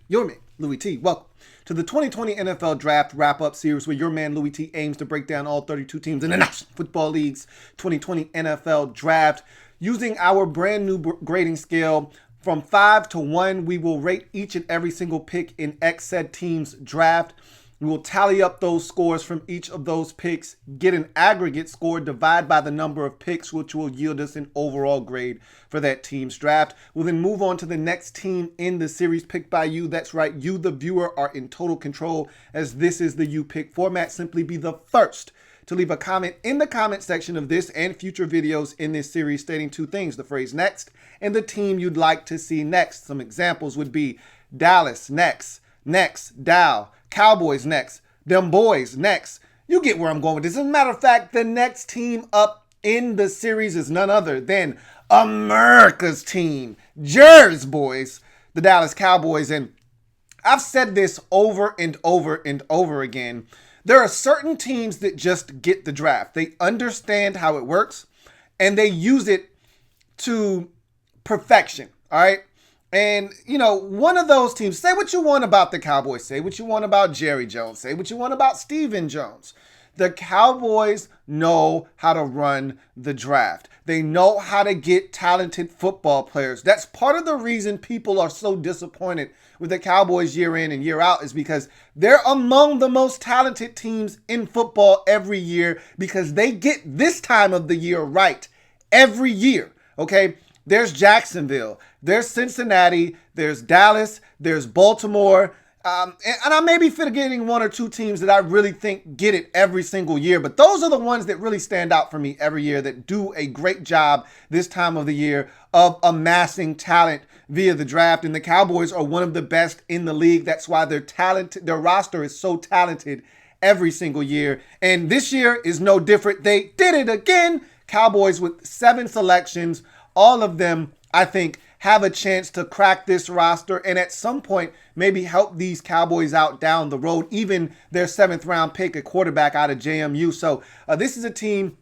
your man, Louie T. Welcome to the 2020 NFL Draft Wrap-Up Series where your man, Louie T, aims to break down all 32 teams in the National Football League's 2020 NFL Draft. Using our brand new grading scale from 5 to 1, we will rate each and every single pick in said team's draft. We will tally up those scores from each of those picks, get an aggregate score, divide by the number of picks, which will yield us an overall grade for that team's draft. We'll then move on to the next team in the series picked by you. That's right, you, the viewer, are in total control as this is the You Pick format. Simply be the first to leave a comment in the comment section of this and future videos in this series stating two things: the phrase next and the team you'd like to see next. Some examples would be Dallas next, Dow, Cowboys next, them boys next. You get where I'm going with this. As a matter of fact, the next team up in the series is none other than America's team, Jersey boys, the Dallas Cowboys. And I've said this over and over and over again. There are certain teams that just get the draft. They understand how it works and they use it to perfection. All right. And, you know, one of those teams, say what you want about the Cowboys, say what you want about Jerry Jones, say what you want about Stephen Jones. The Cowboys know how to run the draft. They know how to get talented football players. That's part of the reason people are so disappointed with the Cowboys year in and year out, is because they're among the most talented teams in football every year because they get this time of the year right every year, okay? There's Jacksonville, there's Cincinnati, there's Dallas, there's Baltimore, and I may be forgetting one or two teams that I really think get it every single year, but those are the ones that really stand out for me every year, that do a great job this time of the year of amassing talent via the draft. And the Cowboys are one of the best in the league. That's why their roster is so talented every single year. And this year is no different. They did it again. Cowboys with 7 selections. All of them, I think, have a chance to crack this roster and at some point maybe help these Cowboys out down the road, even their 7th round pick, a quarterback out of JMU. So this is a team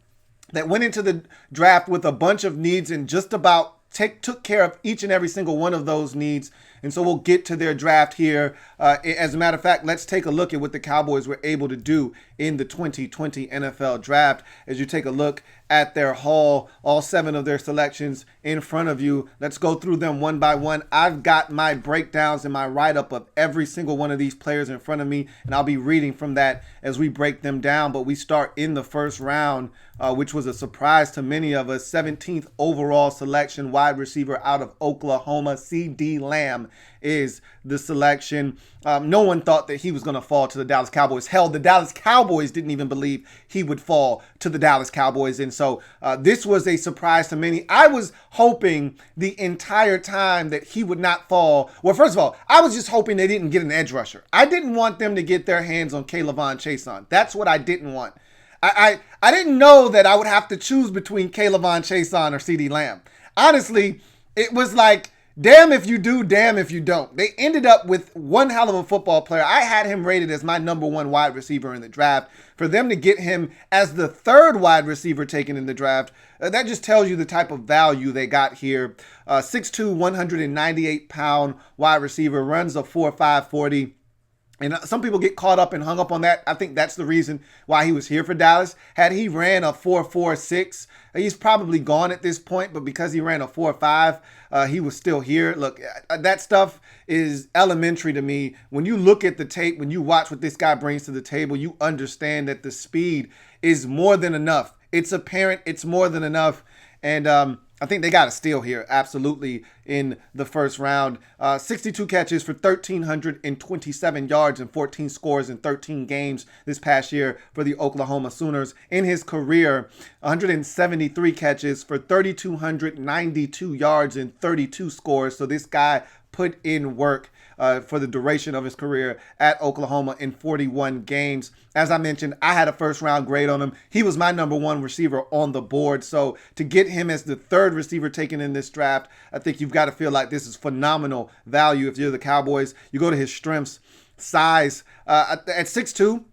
that went into the draft with a bunch of needs and just about took care of each and every single one of those needs. And so we'll get to their draft here. As a matter of fact, let's take a look at what the Cowboys were able to do in the 2020 NFL Draft. As you take a look at their haul, all 7 of their selections in front of you. Let's go through them one by one. I've got my breakdowns and my write-up of every single one of these players in front of me, and I'll be reading from that as we break them down. But we start in the first round, which was a surprise to many of us. 17th overall selection, wide receiver out of Oklahoma, CeeDee Lamb is the selection. No one thought that he was going to fall to the Dallas Cowboys. Hell, the Dallas Cowboys didn't even believe he would fall to the Dallas Cowboys. And so this was a surprise to many. I was hoping the entire time that he would not fall. Well, first of all, I was just hoping they didn't get an edge rusher. I didn't want them to get their hands on K'Lavon Chaisson. That's what I didn't want. I didn't know that I would have to choose between K'Lavon Chaisson or CeeDee Lamb. Honestly, it was like, damn if you do, damn if you don't. They ended up with one hell of a football player. I had him rated as my number 1 wide receiver in the draft. For them to get him as the 3rd wide receiver taken in the draft, that just tells you the type of value they got here. 6'2", 198-pound wide receiver, runs a 4.5 40. And some people get caught up and hung up on that. I think that's the reason why he was here for Dallas. Had he ran a 4.46, he's probably gone at this point. But because he ran a 4.5, he was still here. Look, that stuff is elementary to me. When you look at the tape, when you watch what this guy brings to the table, you understand that the speed is more than enough. It's apparent. It's more than enough. And I think they got a steal here, absolutely, in the first round. 62 catches for 1,327 yards and 14 scores in 13 games this past year for the Oklahoma Sooners. In his career, 173 catches for 3,292 yards and 32 scores. So this guy put in work for the duration of his career at Oklahoma in 41 games. As I mentioned, I had a first-round grade on him. He was my number 1 receiver on the board. So to get him as the 3rd receiver taken in this draft, I think you've got to feel like this is phenomenal value if you're the Cowboys. You go to his strengths, size. At 6'2",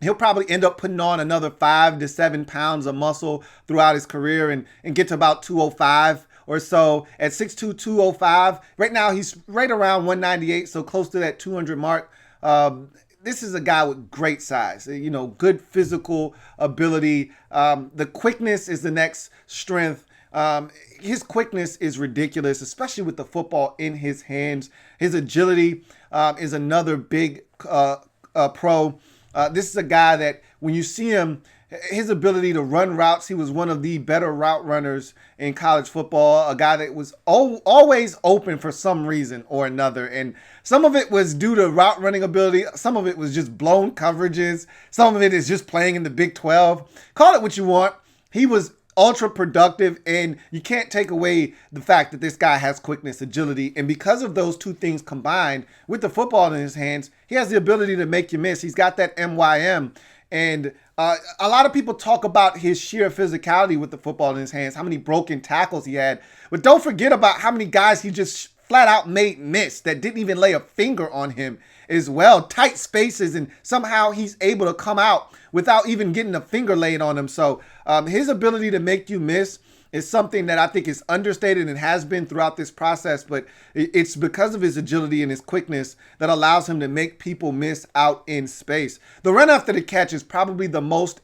he'll probably end up putting on another 5 to 7 pounds of muscle throughout his career and get to about 205 or so at 6'2", 205. Right now, he's right around 198, so close to that 200 mark. This is a guy with great size, good physical ability. The quickness is the next strength. His quickness is ridiculous, especially with the football in his hands. His agility is another big pro. This is a guy that when you see him, his ability to run routes, he was one of the better route runners in college football, a guy that was always open for some reason or another. And some of it was due to route running ability. Some of it was just blown coverages. Some of it is just playing in the Big 12. Call it what you want. He was ultra productive, and you can't take away the fact that this guy has quickness, agility, and because of those two things combined with the football in his hands, he has the ability to make you miss. He's got that MYM, and a lot of people talk about his sheer physicality with the football in his hands, how many broken tackles he had, but don't forget about how many guys he just flat out made miss that didn't even lay a finger on him as well. Tight spaces, and somehow he's able to come out without even getting a finger laid on him. So his ability to make you miss is something that I think is understated and has been throughout this process, but it's because of his agility and his quickness that allows him to make people miss out in space. The run after the catch is probably the most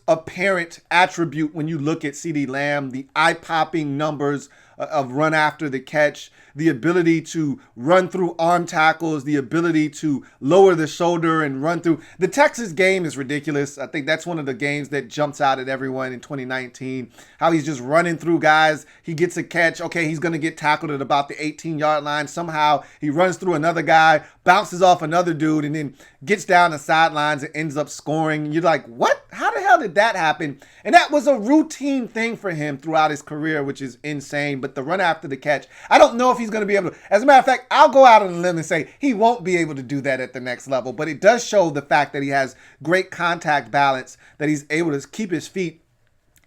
apparent attribute when you look at CeeDee Lamb. The eye-popping numbers of run after the catch, the ability to run through arm tackles, the ability to lower the shoulder and run through. The Texas game is ridiculous. I think that's one of the games that jumps out at everyone in 2019. How he's just running through guys. He gets a catch. Okay, he's going to get tackled at about the 18-yard line. Somehow he runs through another guy, bounces off another dude, and then gets down the sidelines and ends up scoring. You're like, what? How the hell did that happen? And that was a routine thing for him throughout his career, which is insane. But the run after the catch, I don't know if he's going to be able to. As a matter of fact, I'll go out on a limb and say he won't be able to do that at the next level. But it does show the fact that he has great contact balance, that he's able to keep his feet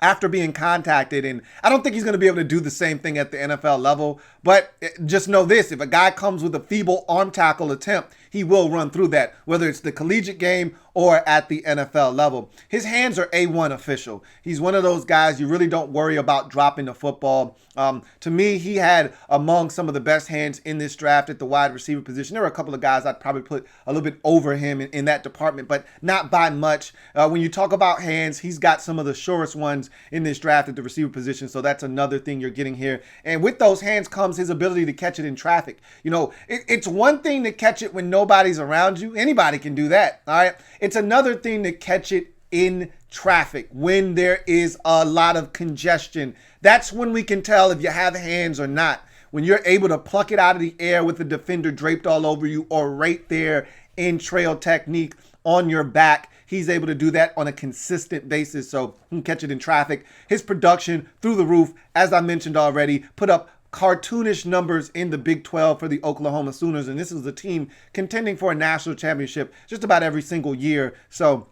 after being contacted. And I don't think he's going to be able to do the same thing at the NFL level. But just know this, if a guy comes with a feeble arm tackle attempt, he will run through that, whether it's the collegiate game or at the NFL level. His hands are A1 official. He's one of those guys you really don't worry about dropping the football. To me, he had among some of the best hands in this draft at the wide receiver position. There were a couple of guys I'd probably put a little bit over him in that department, but not by much. When you talk about hands, he's got some of the surest ones in this draft at the receiver position, so that's another thing you're getting here. And with those hands comes his ability to catch it in traffic. It's one thing to catch it when nobody's around you. Anybody can do that, all right? It's another thing to catch it in traffic when there is a lot of congestion. That's when we can tell if you have hands or not. When you're able to pluck it out of the air with the defender draped all over you or right there in trail technique on your back. He's able to do that on a consistent basis, so he can catch it in traffic. His production through the roof, as I mentioned already, put up cartoonish numbers in the Big 12 for the Oklahoma Sooners, and this is a team contending for a national championship just about every single year. So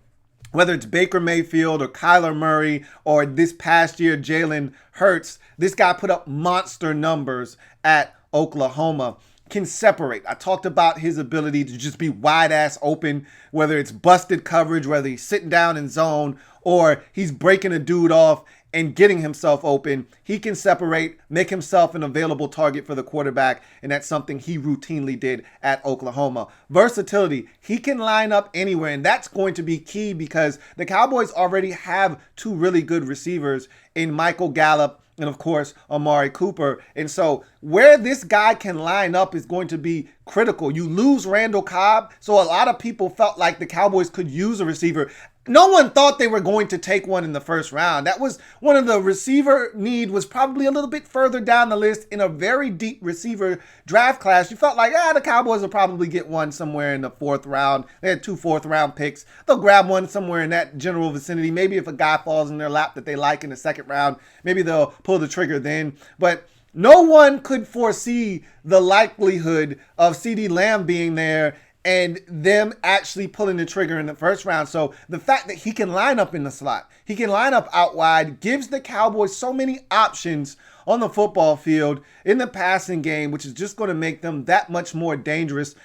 whether it's Baker Mayfield or Kyler Murray or this past year Jalen Hurts, this guy put up monster numbers at Oklahoma. Can separate. I talked about his ability to just be wide ass open, whether it's busted coverage, whether he's sitting down in zone or he's breaking a dude off and getting himself open. He can separate, make himself an available target for the quarterback, and that's something he routinely did at Oklahoma. Versatility. He can line up anywhere, and that's going to be key because the Cowboys already have two really good receivers in Michael Gallup and, of course, Amari Cooper. And so where this guy can line up is going to be critical. You lose Randall Cobb, so a lot of people felt like the Cowboys could use a receiver. No one thought they were going to take one in the first round. That was one of the receiver need was probably a little bit further down the list in a very deep receiver draft class. You felt like, the Cowboys will probably get one somewhere in the fourth round. They had 2 fourth-round picks. They'll grab one somewhere in that general vicinity. Maybe if a guy falls in their lap that they like in the second round, maybe they'll pull the trigger then. But no one could foresee the likelihood of CeeDee Lamb being there and them actually pulling the trigger in the first round. So the fact that he can line up in the slot, he can line up out wide, gives the Cowboys so many options on the football field in the passing game, which is just going to make them that much more dangerous.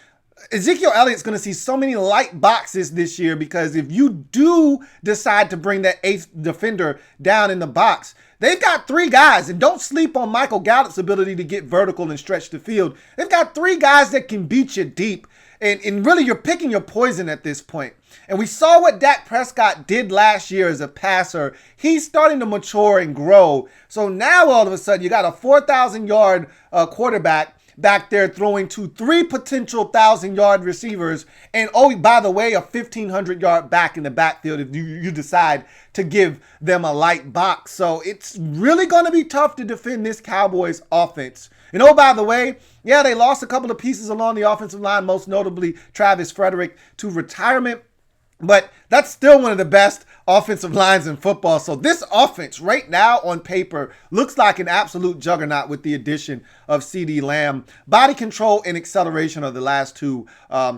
Ezekiel Elliott's going to see so many light boxes this year because if you do decide to bring that eighth defender down in the box, they've got three guys, and don't sleep on Michael Gallup's ability to get vertical and stretch the field. They've got three guys that can beat you deep, and really you're picking your poison at this point. And we saw what Dak Prescott did last year as a passer. He's starting to mature and grow. So now all of a sudden you got a 4,000-yard quarterback back there throwing to three potential 1,000-yard receivers. And oh, by the way, a 1,500-yard back in the backfield if you decide to give them a light box. So it's really going to be tough to defend this Cowboys offense. And oh, by the way, yeah, they lost a couple of pieces along the offensive line, most notably Travis Frederick to retirement. But that's still one of the best offensive lines in football. So this offense right now on paper looks like an absolute juggernaut with the addition of CeeDee Lamb. Body control and acceleration are the last two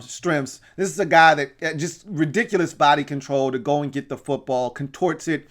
strengths. This is a guy that just ridiculous body control to go and get the football, contorts it,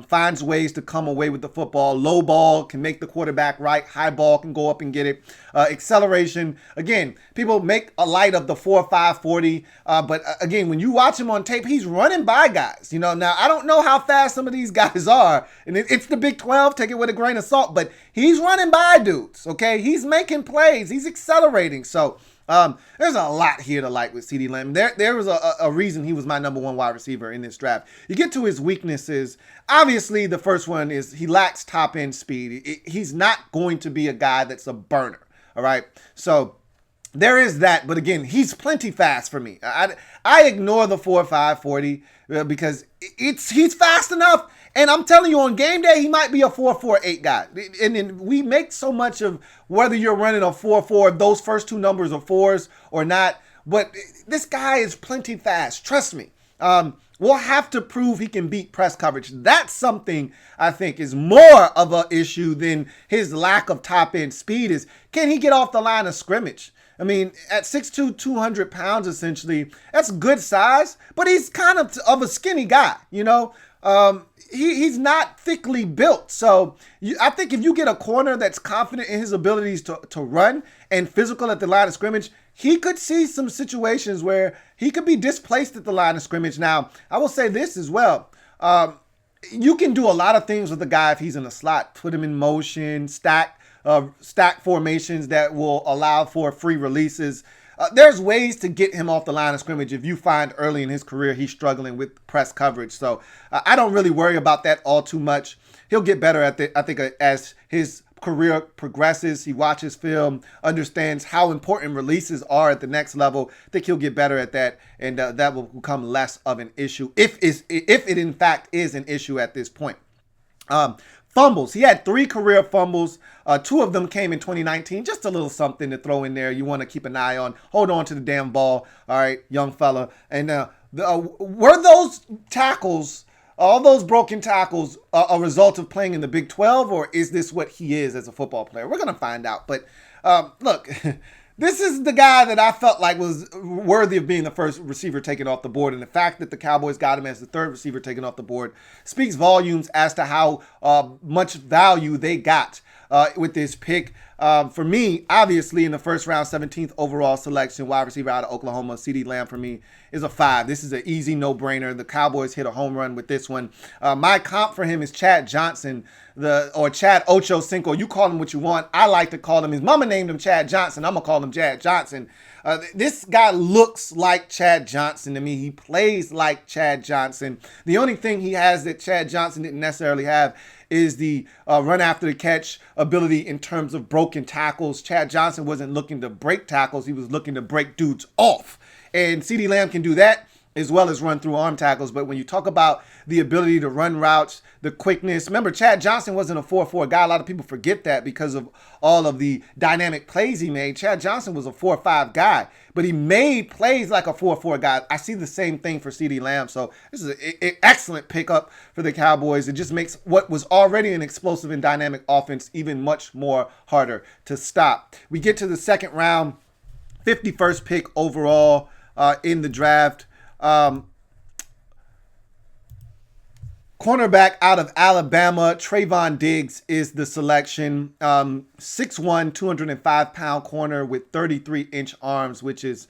finds ways to come away with the football. Low ball can make the quarterback right. High ball can go up and get it. Acceleration, again, people make a light of the 4.5 40, but again, when you watch him on tape, he's running by guys. Now I don't know how fast some of these guys are, and it's the Big 12. Take it with a grain of salt, but he's running by dudes. Okay, he's making plays. He's accelerating. So there's a lot here to like with CeeDee Lamb. There was a reason he was my number one wide receiver in this draft. You get to his weaknesses. Obviously, the first one is he lacks top end speed. He's not going to be a guy that's a burner. All right, so there is that, but again, he's plenty fast for me. I ignore the 4.5 40 because he's fast enough. And I'm telling you, on game day, he might be a 4.48 guy. And we make so much of whether you're running a 4.4, those first two numbers are fours or not. But this guy is plenty fast. Trust me. We'll have to prove he can beat press coverage. That's something I think is more of an issue than his lack of top end speed is, can he get off the line of scrimmage? I mean, at 6'2", 200 pounds, essentially, that's good size, but he's kind of a skinny guy, he's not thickly built. So I think if you get a corner that's confident in his abilities to run and physical at the line of scrimmage, he could see some situations where he could be displaced at the line of scrimmage. Now, I will say this as well. You can do a lot of things with a guy if he's in the slot. Put him in motion, stack formations that will allow for free releases. There's ways to get him off the line of scrimmage if you find early in his career he's struggling with press coverage. So I don't really worry about that all too much. He'll get better at it, I think, as his career progresses. He watches film, understands how important releases are at the next level. I think he'll get better at that, and that will become less of an issue if it in fact is an issue at this point. Fumbles. He had 3 career fumbles. 2 of them came in 2019. Just a little something to throw in there. You want to keep an eye on. Hold on to the damn ball. All right, young fella. And were those tackles, all those broken tackles, a result of playing in the Big 12, or is this what he is as a football player? We're going to find out. But look, this is the guy that I felt like was worthy of being the first receiver taken off the board. And the fact that the Cowboys got him as the 3rd receiver taken off the board speaks volumes as to how much value they got with this pick. For me, obviously, in the first round, 17th overall selection, wide receiver out of Oklahoma, CeeDee Lamb for me is a 5. This is an easy no-brainer. The Cowboys hit a home run with this one. My comp for him is Chad Johnson, or Chad Ochocinco. You call him what you want. I like to call him. His mama named him Chad Johnson. I'm going to call him Chad Johnson. This guy looks like Chad Johnson to me. He plays like Chad Johnson. The only thing he has that Chad Johnson didn't necessarily have is the run after the catch ability in terms of broken tackles. Chad Johnson wasn't looking to break tackles. He was looking to break dudes off. And CeeDee Lamb can do that as well as run through arm tackles. But when you talk about the ability to run routes, the quickness, remember, Chad Johnson wasn't a 4.4 guy. A lot of people forget that because of all of the dynamic plays he made. Chad Johnson was a 4.5 guy, but he made plays like a 4.4 guy. I see the same thing for CeeDee Lamb. So this is an excellent pickup for the Cowboys. It just makes what was already an explosive and dynamic offense even much more harder to stop. We get to the second round, 51st pick overall in the draft. Cornerback out of Alabama, Trevon Diggs is the selection. 6'1", 205-pound corner with 33-inch arms, which is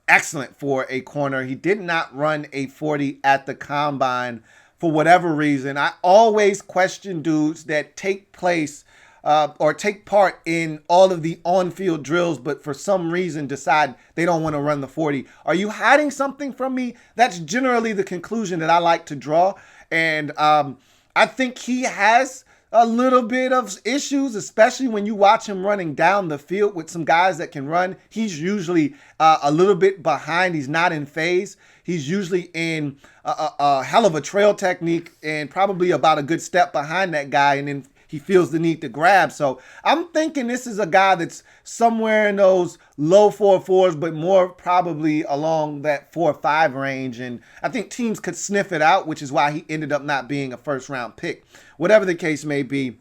excellent for a corner. He did not run a 40 at the combine for whatever reason. I always question dudes that take place or take part in all of the on-field drills, but for some reason decide they don't want to run the 40. Are you hiding something from me? That's generally the conclusion that I like to draw. And I think he has a little bit of issues, especially when you watch him running down the field with some guys that can run. He's usually a little bit behind. He's not in phase. He's usually in a hell of a trail technique and probably about a good step behind that guy, and then he feels the need to grab. So I'm thinking this is a guy that's somewhere in those low 4.4s, but more probably along that 4.5 range. And I think teams could sniff it out, which is why he ended up not being a first-round pick. Whatever the case may be,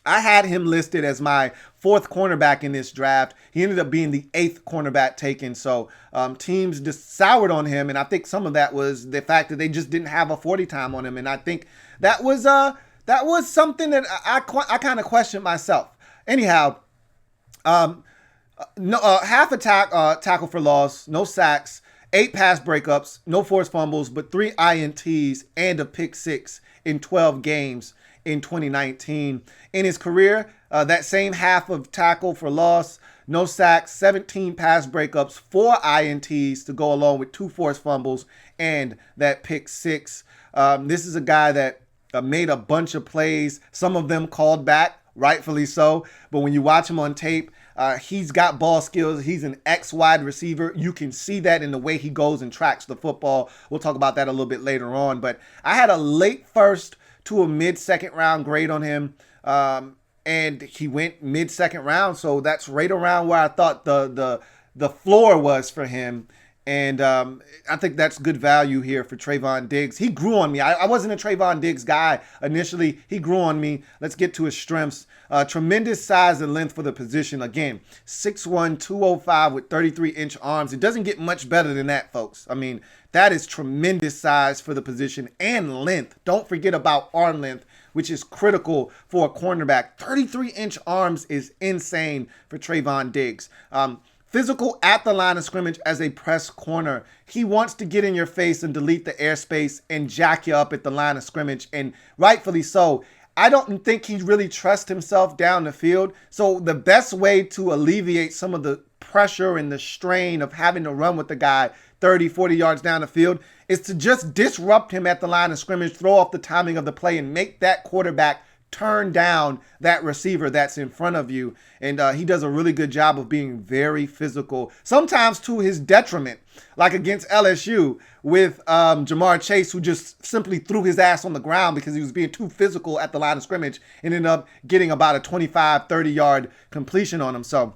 I had him listed as my 4th cornerback in this draft. He ended up being the 8th cornerback taken. So teams just soured on him. And I think some of that was the fact that they just didn't have a 40 time on him. And I think that was something that I kind of questioned myself. Anyhow, half a tackle for loss, no sacks, 8 pass breakups, no forced fumbles, but 3 INTs and a pick 6 in 12 games in 2019. In his career, that same half of tackle for loss, no sacks, 17 pass breakups, 4 INTs to go along with 2 forced fumbles and that pick 6. This is a guy that made a bunch of plays, some of them called back, rightfully so. But when you watch him on tape, he's got ball skills. He's an X-wide receiver. You can see that in the way he goes and tracks the football. We'll talk about that a little bit later on. But I had a late first to a mid-second round grade on him. And he went mid-second round. So that's right around where I thought the floor was for him. And I think that's good value here for Trevon Diggs. He grew on me. I wasn't a Trevon Diggs guy initially. He grew on me. Let's get to his strengths. Tremendous size and length for the position. Again, 6'1", 205 with 33-inch arms. It doesn't get much better than that, folks. I mean, that is tremendous size for the position and length. Don't forget about arm length, which is critical for a cornerback. 33-inch arms is insane for Trevon Diggs. Physical at the line of scrimmage as a press corner. He wants to get in your face and delete the airspace and jack you up at the line of scrimmage, and rightfully so. I don't think he really trusts himself down the field. So the best way to alleviate some of the pressure and the strain of having to run with the guy 30, 40 yards down the field is to just disrupt him at the line of scrimmage, throw off the timing of the play, and make that quarterback turn down that receiver that's in front of you. And he does a really good job of being very physical, sometimes to his detriment, like against LSU with Jamar Chase, who just simply threw his ass on the ground because he was being too physical at the line of scrimmage and ended up getting about a 25, 30-yard completion on him. So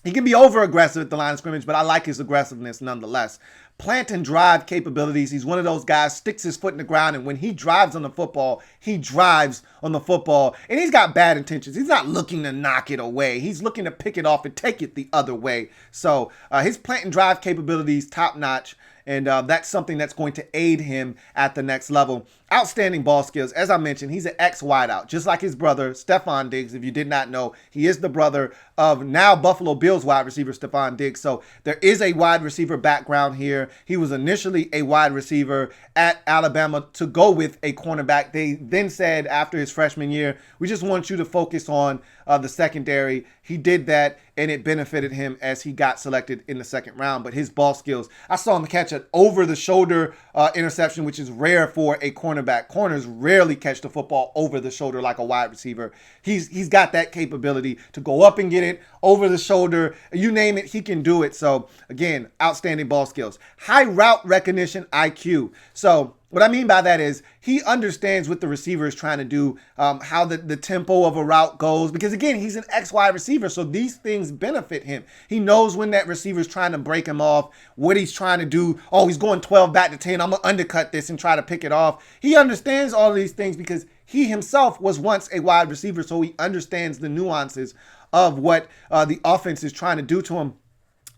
he can be over-aggressive at the line of scrimmage, but I like his aggressiveness nonetheless. Plant and drive capabilities. He's one of those guys, sticks his foot in the ground, and when he drives on the football, he drives on the football. And he's got bad intentions. He's not looking to knock it away. He's looking to pick it off and take it the other way. So his plant and drive capabilities, top-notch. And that's something that's going to aid him at the next level. Outstanding ball skills. As I mentioned, he's an ex-wideout, just like his brother, Stefon Diggs. If you did not know, he is the brother of now Buffalo Bills wide receiver Stefon Diggs. So there is a wide receiver background here. He was initially a wide receiver at Alabama to go with a cornerback. They then said after his freshman year, we just want you to focus on the secondary. He did that, and it benefited him as he got selected in the second round. But his ball skills, I saw him catch an over-the-shoulder interception, which is rare for a cornerback. Corners rarely catch the football over the shoulder like a wide receiver. He's got that capability to go up and get it over the shoulder. You name it, he can do it. So, again, outstanding ball skills. High route recognition IQ. So, what I mean by that is he understands what the receiver is trying to do, how the tempo of a route goes. Because, again, he's an X-wide receiver, so these things benefit him. He knows when that receiver is trying to break him off, what he's trying to do. Oh, he's going 12 back to 10. I'm going to undercut this and try to pick it off. He understands all of these things because he himself was once a wide receiver, so he understands the nuances of what the offense is trying to do to him.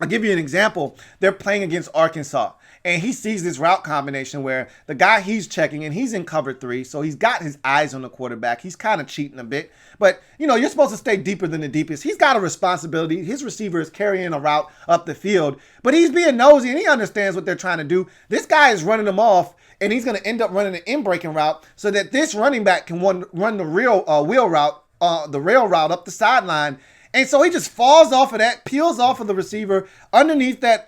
I'll give you an example. They're playing against Arkansas, and he sees this route combination where the guy he's checking, and he's in cover 3, so he's got his eyes on the quarterback. He's kind of cheating a bit, but you're supposed to stay deeper than the deepest. He's got a responsibility. His receiver is carrying a route up the field, but he's being nosy, and he understands what they're trying to do. This guy is running them off, and he's going to end up running an in-breaking route so that this running back can run the real wheel route, the rail route up the sideline. And so he just falls off of that, peels off of the receiver underneath that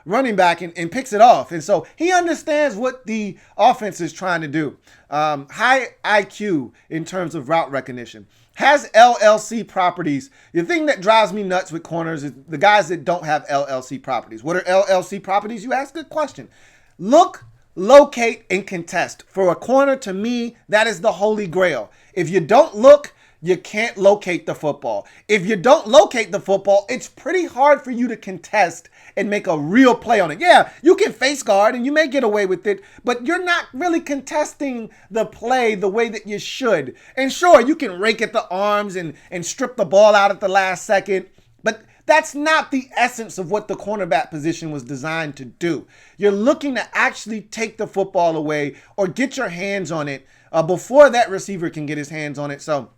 running back and picks it off. And so he understands what the offense is trying to do. High IQ in terms of route recognition. Has LLC properties. The thing that drives me nuts with corners is the guys that don't have LLC properties. What are LLC properties? You ask. Good question. Look, locate, and contest. For a corner, to me, that is the holy grail. If you don't look, you can't locate the football. If you don't locate the football, it's pretty hard for you to contest and make a real play on it. Yeah, you can face guard and you may get away with it, but you're not really contesting the play the way that you should. And sure, you can rake at the arms and strip the ball out at the last second, but that's not the essence of what the cornerback position was designed to do. You're looking to actually take the football away or get your hands on it before that receiver can get his hands on it. So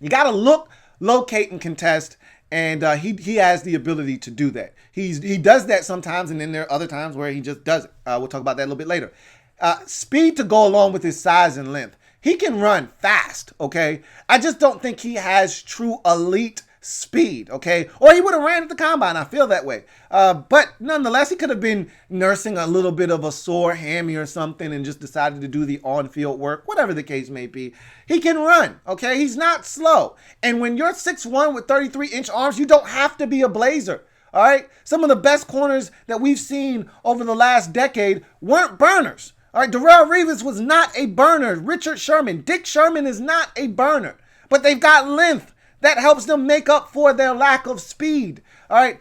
you got to look, locate, and contest, and he has the ability to do that. He does that sometimes, and then there are other times where he just doesn't. We'll talk about that a little bit later. Speed to go along with his size and length. He can run fast, okay? I just don't think he has true elite speed, okay? Or he would have ran at the combine. I feel that way. But nonetheless, he could have been nursing a little bit of a sore hammy or something and just decided to do the on-field work, whatever the case may be. He can run, okay? He's not slow. And when you're 6'1" with 33-inch arms, you don't have to be a blazer, all right? Some of the best corners that we've seen over the last decade weren't burners, all right? Darrelle Revis was not a burner. Richard Sherman, Dick Sherman is not a burner, but they've got length. That helps them make up for their lack of speed. All right.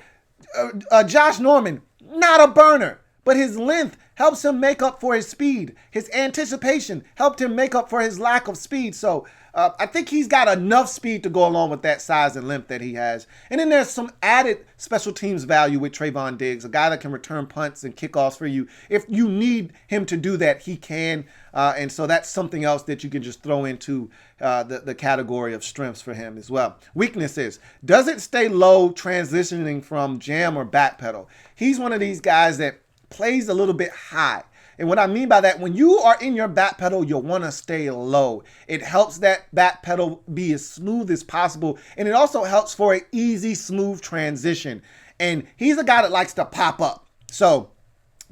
Josh Norman, not a burner, but his length helps him make up for his speed. His anticipation helped him make up for his lack of speed. So I think he's got enough speed to go along with that size and length that he has. And then there's some added special teams value with Trevon Diggs, a guy that can return punts and kickoffs for you. If you need him to do that, he can. And so that's something else that you can just throw into the category of strengths for him as well. Weaknesses. Doesn't stay low transitioning from jam or back pedal. He's one of these guys that plays a little bit high. And what I mean by that, when you are in your back pedal, you'll want to stay low. It helps that back pedal be as smooth as possible. And it also helps for an easy, smooth transition. And he's a guy that likes to pop up. So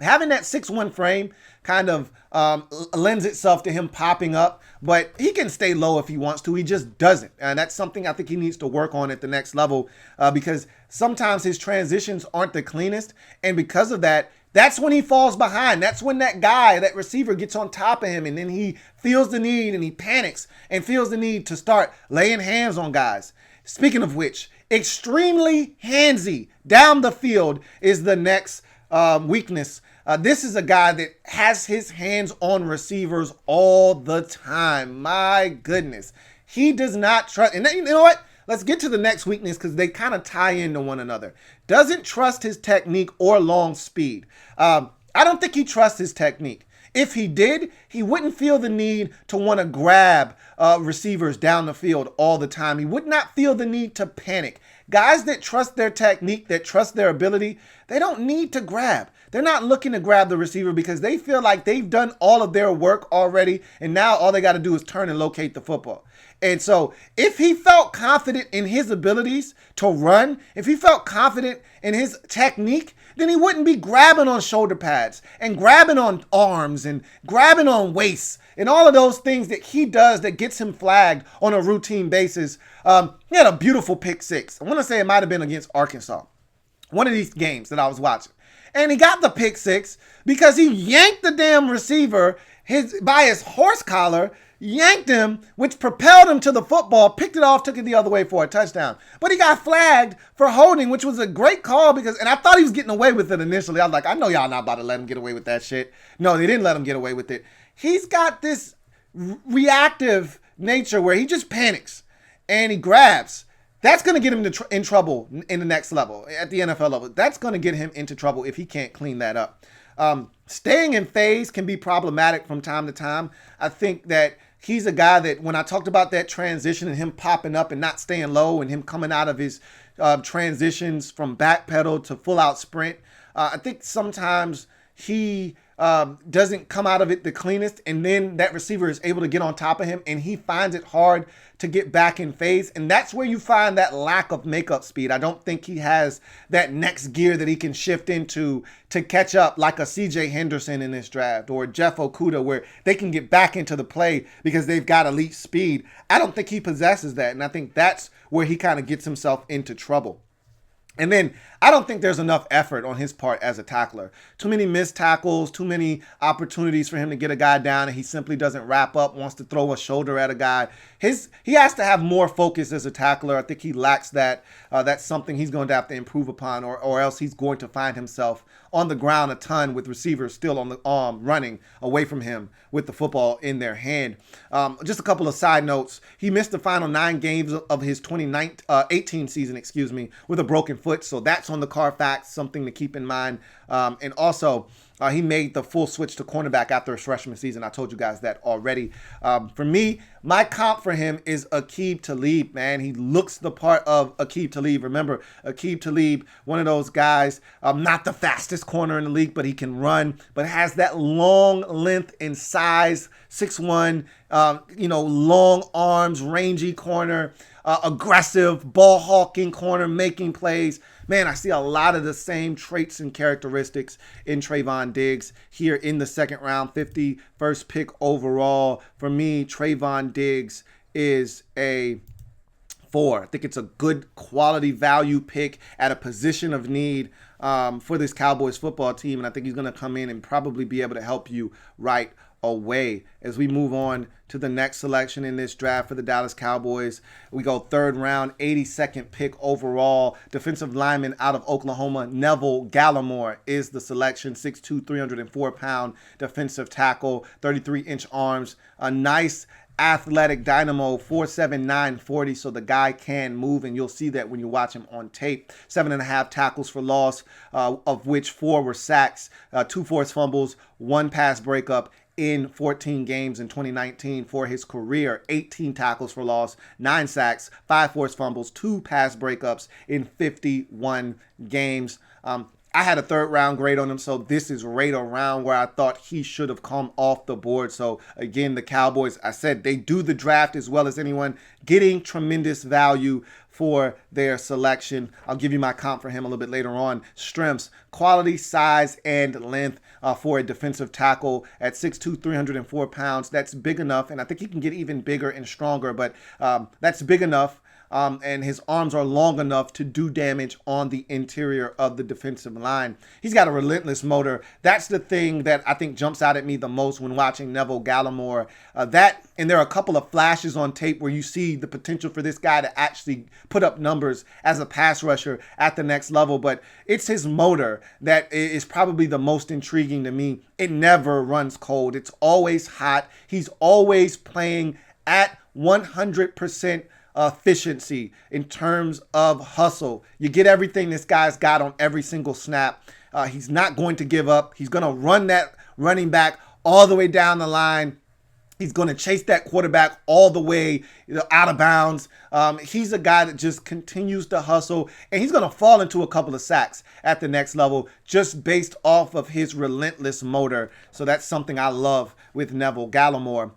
having that 6'1" frame kind of lends itself to him popping up, but he can stay low if he wants to. He just doesn't. And that's something I think he needs to work on at the next level because sometimes his transitions aren't the cleanest. And because of that, that's when he falls behind. That's when that receiver gets on top of him, and then he feels the need and he panics and feels the need to start laying hands on guys. Speaking of which, extremely handsy down the field is the next weakness. This is a guy that has his hands on receivers all the time. My goodness. He does not trust. And you know what? Let's get to the next weakness because they kind of tie into one another. Doesn't trust his technique or long speed. I don't think he trusts his technique. If he did, he wouldn't feel the need to want to grab receivers down the field all the time. He would not feel the need to panic. Guys that trust their technique, that trust their ability, they don't need to grab. They're not looking to grab the receiver because they feel like they've done all of their work already, and now all they got to do is turn and locate the football. And so if he felt confident in his abilities to run, if he felt confident in his technique, then he wouldn't be grabbing on shoulder pads and grabbing on arms and grabbing on waists and all of those things that he does that gets him flagged on a routine basis. He had a beautiful pick six. I want to say it might have been against Arkansas, one of these games that I was watching. And he got the pick six because he yanked the damn receiver by his horse collar, yanked him, which propelled him to the football, picked it off, took it the other way for a touchdown. But he got flagged for holding, which was a great call and I thought he was getting away with it initially. I was like, I know y'all not about to let him get away with that shit. No, they didn't let him get away with it. He's got this reactive nature where he just panics and he grabs. That's going to get him in trouble in the next level, at the NFL level. That's going to get him into trouble if he can't clean that up. Staying in phase can be problematic from time to time. I think that he's a guy that when I talked about that transition and him popping up and not staying low and him coming out of his transitions from back pedal to full out sprint, I think sometimes he doesn't come out of it the cleanest, and then that receiver is able to get on top of him and he finds it hard to get back in phase, and that's where you find that lack of makeup speed. I don't think he has that next gear that he can shift into to catch up like a CJ Henderson in this draft or Jeff Okudah, where they can get back into the play because they've got elite speed. I don't think he possesses that, and I think that's where he kind of gets himself into trouble. And then I don't think there's enough effort on his part as a tackler. Too many missed tackles, too many opportunities for him to get a guy down, and he simply doesn't wrap up, wants to throw a shoulder at a guy. He has to have more focus as a tackler. I think he lacks that. That's something he's going to have to improve upon, or else he's going to find himself on the ground a ton with receivers still on the arm running away from him with the football in their hand. Just a couple of side notes. He missed the final 9 games of his 2018 season, with a broken foot. So that's on the Carfax, something to keep in mind. And also, he made the full switch to cornerback after his freshman season. I told you guys that already. For me, my comp for him is Aqib Talib, man. He looks the part of Aqib Talib. Remember, Aqib Talib, one of those guys, not the fastest corner in the league, but he can run, but has that long length and size, 6'1", long arms, rangy corner, aggressive, ball-hawking corner, making plays. Man, I see a lot of the same traits and characteristics in Trevon Diggs here in the second round, 51st pick overall. For me, Trevon Diggs is a 4. I think it's a good quality value pick at a position of need for this Cowboys football team, and I think he's going to come in and probably be able to help you right away. As we move on to the next selection in this draft for the Dallas Cowboys, we go 3rd round, 82nd pick overall. Defensive lineman out of Oklahoma, Neville Gallimore is the selection. 6'2", 304-pound defensive tackle, 33-inch arms, a nice athletic dynamo, 4'7", 940, so the guy can move, and you'll see that when you watch him on tape. 7.5 tackles for loss, of which 4 were sacks, 2 forced fumbles, 1 pass breakup in 14 games in 2019 for his career. 18 tackles for loss, 9 sacks, 5 forced fumbles, 2 pass breakups in 51 games. I had a 3rd round grade on him, so this is right around where I thought he should have come off the board. So again, the Cowboys, I said they do the draft as well as anyone, getting tremendous value for their selection. I'll give you my comp for him a little bit later on. Strengths, quality, size, and length for a defensive tackle at 6'2", 304 pounds. That's big enough, and I think he can get even bigger and stronger, but that's big enough. And his arms are long enough to do damage on the interior of the defensive line. He's got a relentless motor. That's the thing that I think jumps out at me the most when watching Neville Gallimore. And there are a couple of flashes on tape where you see the potential for this guy to actually put up numbers as a pass rusher at the next level. But it's his motor that is probably the most intriguing to me. It never runs cold. It's always hot. He's always playing at 100% efficiency in terms of hustle. You get everything this guy's got on every single snap. He's not going to give up. He's going to run that running back all the way down the line. He's going to chase that quarterback all the way out of bounds. He's a guy that just continues to hustle, and he's going to fall into a couple of sacks at the next level just based off of his relentless motor. So that's something I love with Neville Gallimore.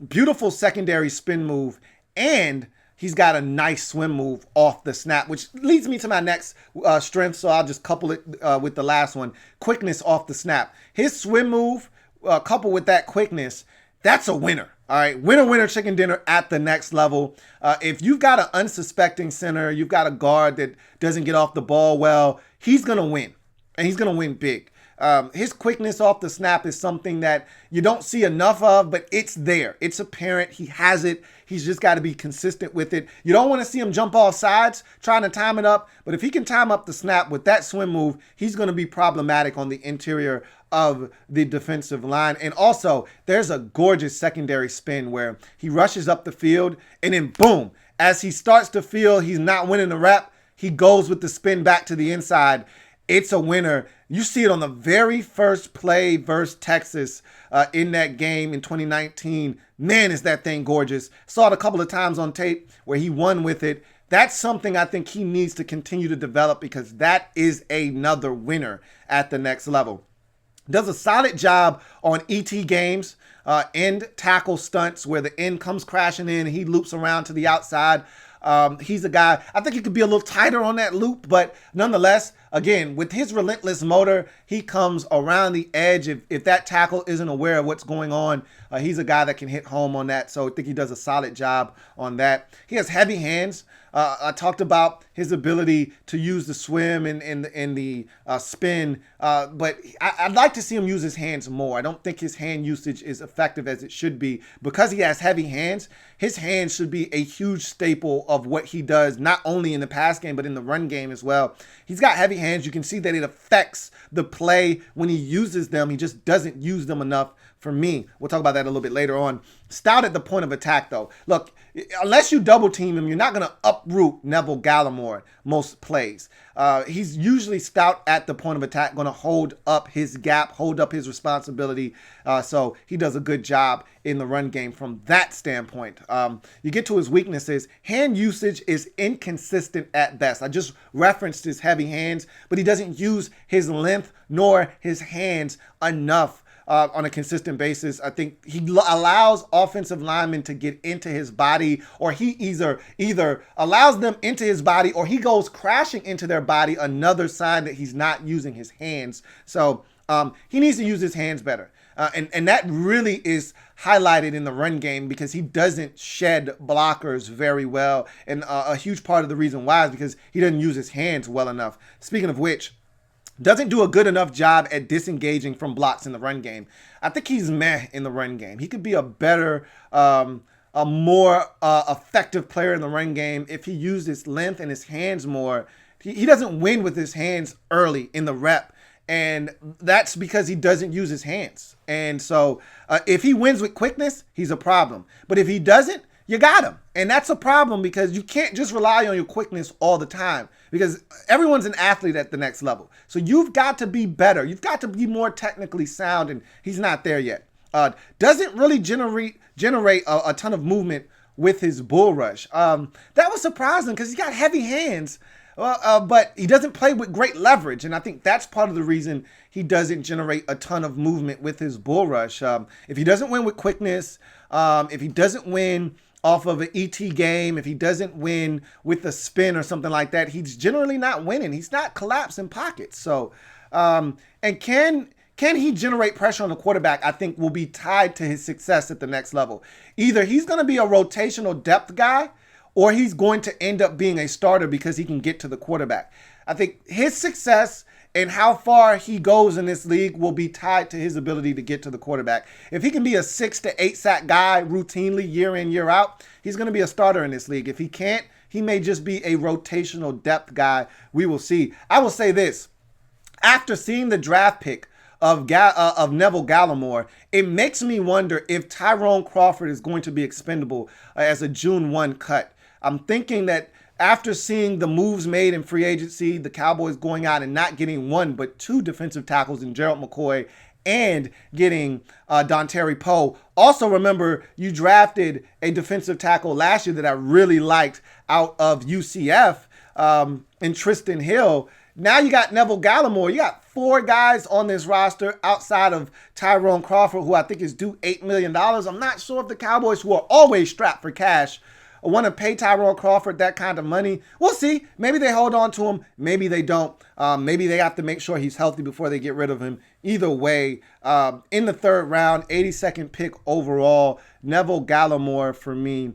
Beautiful secondary spin move, and he's got a nice swim move off the snap, which leads me to my next strength, so I'll just couple it with the last one. Quickness off the snap. His swim move, coupled with that quickness, that's a winner. All right, winner, winner, chicken dinner at the next level. If you've got an unsuspecting center, you've got a guard that doesn't get off the ball well, he's going to win, and he's going to win big. His quickness off the snap is something that you don't see enough of, but it's there. It's apparent. He has it. He's just got to be consistent with it. You don't want to see him jump off sides trying to time it up, but if he can time up the snap with that swim move, he's going to be problematic on the interior of the defensive line. And also, there's a gorgeous secondary spin where he rushes up the field and then boom, as he starts to feel he's not winning the rep, he goes with the spin back to the inside. It's a winner. You see it on the very first play versus Texas in that game in 2019. Man, is that thing gorgeous. Saw it a couple of times on tape where he won with it. That's something I think he needs to continue to develop because that is another winner at the next level. Does a solid job on ET games, end tackle stunts where the end comes crashing in. He loops around to the outside. He's a guy, I think he could be a little tighter on that loop, but nonetheless, again, with his relentless motor, he comes around the edge. If that tackle isn't aware of what's going on, he's a guy that can hit home on that. So I think he does a solid job on that. He has heavy hands. I talked about his ability to use the swim and the spin, but I'd like to see him use his hands more. I don't think his hand usage is effective as it should be. Because he has heavy hands, his hands should be a huge staple of what he does, not only in the pass game, but in the run game as well. He's got heavy hands. You can see that it affects the play when he uses them. He just doesn't use them enough for me. We'll talk about that a little bit later on. Stout at the point of attack, though. Look, unless you double team him, you're not going to uproot Neville Gallimore most plays. He's usually stout at the point of attack, going to hold up his gap, hold up his responsibility. So he does a good job in the run game from that standpoint. You get to his weaknesses. Hand usage is inconsistent at best. I just referenced his heavy hands, but he doesn't use his length nor his hands enough on a consistent basis. I think he allows offensive linemen to get into his body, or he either allows them into his body or he goes crashing into their body, another sign that he's not using his hands. So he needs to use his hands better. And that really is highlighted in the run game because he doesn't shed blockers very well. And a huge part of the reason why is because he doesn't use his hands well enough. Speaking of which, doesn't do a good enough job at disengaging from blocks in the run game. I think he's meh in the run game. He could be a better, a more effective player in the run game if he used his length and his hands more. He doesn't win with his hands early in the rep. And that's because he doesn't use his hands. And so if he wins with quickness, he's a problem. But if he doesn't, you got him. And that's a problem because you can't just rely on your quickness all the time because everyone's an athlete at the next level. So you've got to be better. You've got to be more technically sound, and he's not there yet. Doesn't really generate a ton of movement with his bull rush. That was surprising because he's got heavy hands, but he doesn't play with great leverage. And I think that's part of the reason he doesn't generate a ton of movement with his bull rush. If he doesn't win with quickness, if he doesn't win off of an ET game, if he doesn't win with a spin or something like that, he's generally not winning. He's not collapsing pockets. So, and can he generate pressure on the quarterback, I think will be tied to his success at the next level. Either he's going to be a rotational depth guy or he's going to end up being a starter because he can get to the quarterback. I think his success and how far he goes in this league will be tied to his ability to get to the quarterback. If he can be a 6 to 8 sack guy routinely year in, year out, he's going to be a starter in this league. If he can't, he may just be a rotational depth guy. We will see. I will say this. After seeing the draft pick of Neville Gallimore, it makes me wonder if Tyrone Crawford is going to be expendable as a June 1 cut. I'm thinking that after seeing the moves made in free agency, the Cowboys going out and not getting one but two defensive tackles in Gerald McCoy and getting Dontari Poe. Also remember, you drafted a defensive tackle last year that I really liked out of UCF in Tristan Hill. Now you got Neville Gallimore. You got 4 guys on this roster outside of Tyrone Crawford, who I think is due $8 million. I'm not sure if the Cowboys, who are always strapped for cash, want to pay Tyrone Crawford that kind of money. We'll see. Maybe they hold on to him. Maybe they don't. Maybe they have to make sure he's healthy before they get rid of him. Either way, in the 3rd round, 82nd pick overall, Neville Gallimore for me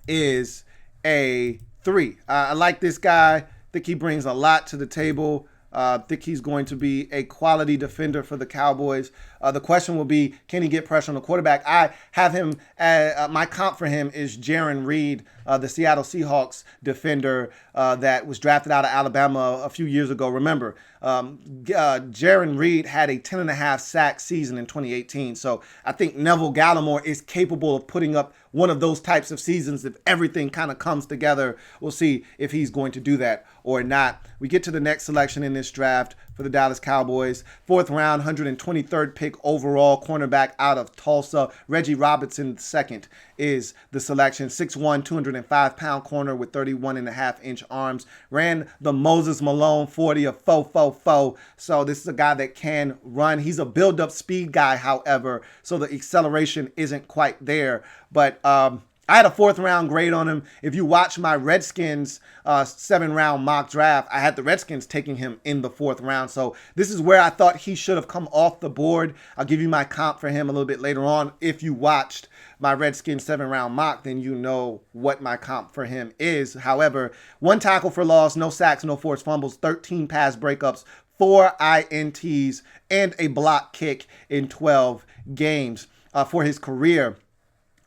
is a 3. I like this guy. I think he brings a lot to the table. I think he's going to be a quality defender for the Cowboys. The question will be, can he get pressure on the quarterback? I have him, my comp for him is Jaron Reed, the Seattle Seahawks defender that was drafted out of Alabama a few years ago. Remember, Jaron Reed had a 10.5 sack season in 2018. So I think Neville Gallimore is capable of putting up one of those types of seasons if everything kind of comes together. We'll see if he's going to do that or not. We get to the next selection in this draft for the Dallas Cowboys. 4th round, 123rd pick overall, cornerback out of Tulsa. Reggie Robinson II is the selection. 6'1", 205-pound corner with 31.5-inch arms. Ran the Moses Malone 40 of 4.44. So this is a guy that can run. He's a build-up speed guy, however, so the acceleration isn't quite there. But I had a 4th round grade on him. If you watch my Redskins 7-round mock draft, I had the Redskins taking him in the 4th round. So this is where I thought he should have come off the board. I'll give you my comp for him a little bit later on. If you watched my Redskins 7-round mock, then you know what my comp for him is. However, 1 tackle for loss, no sacks, no forced fumbles, 13 pass breakups, 4 INTs, and a block kick in 12 games for his career.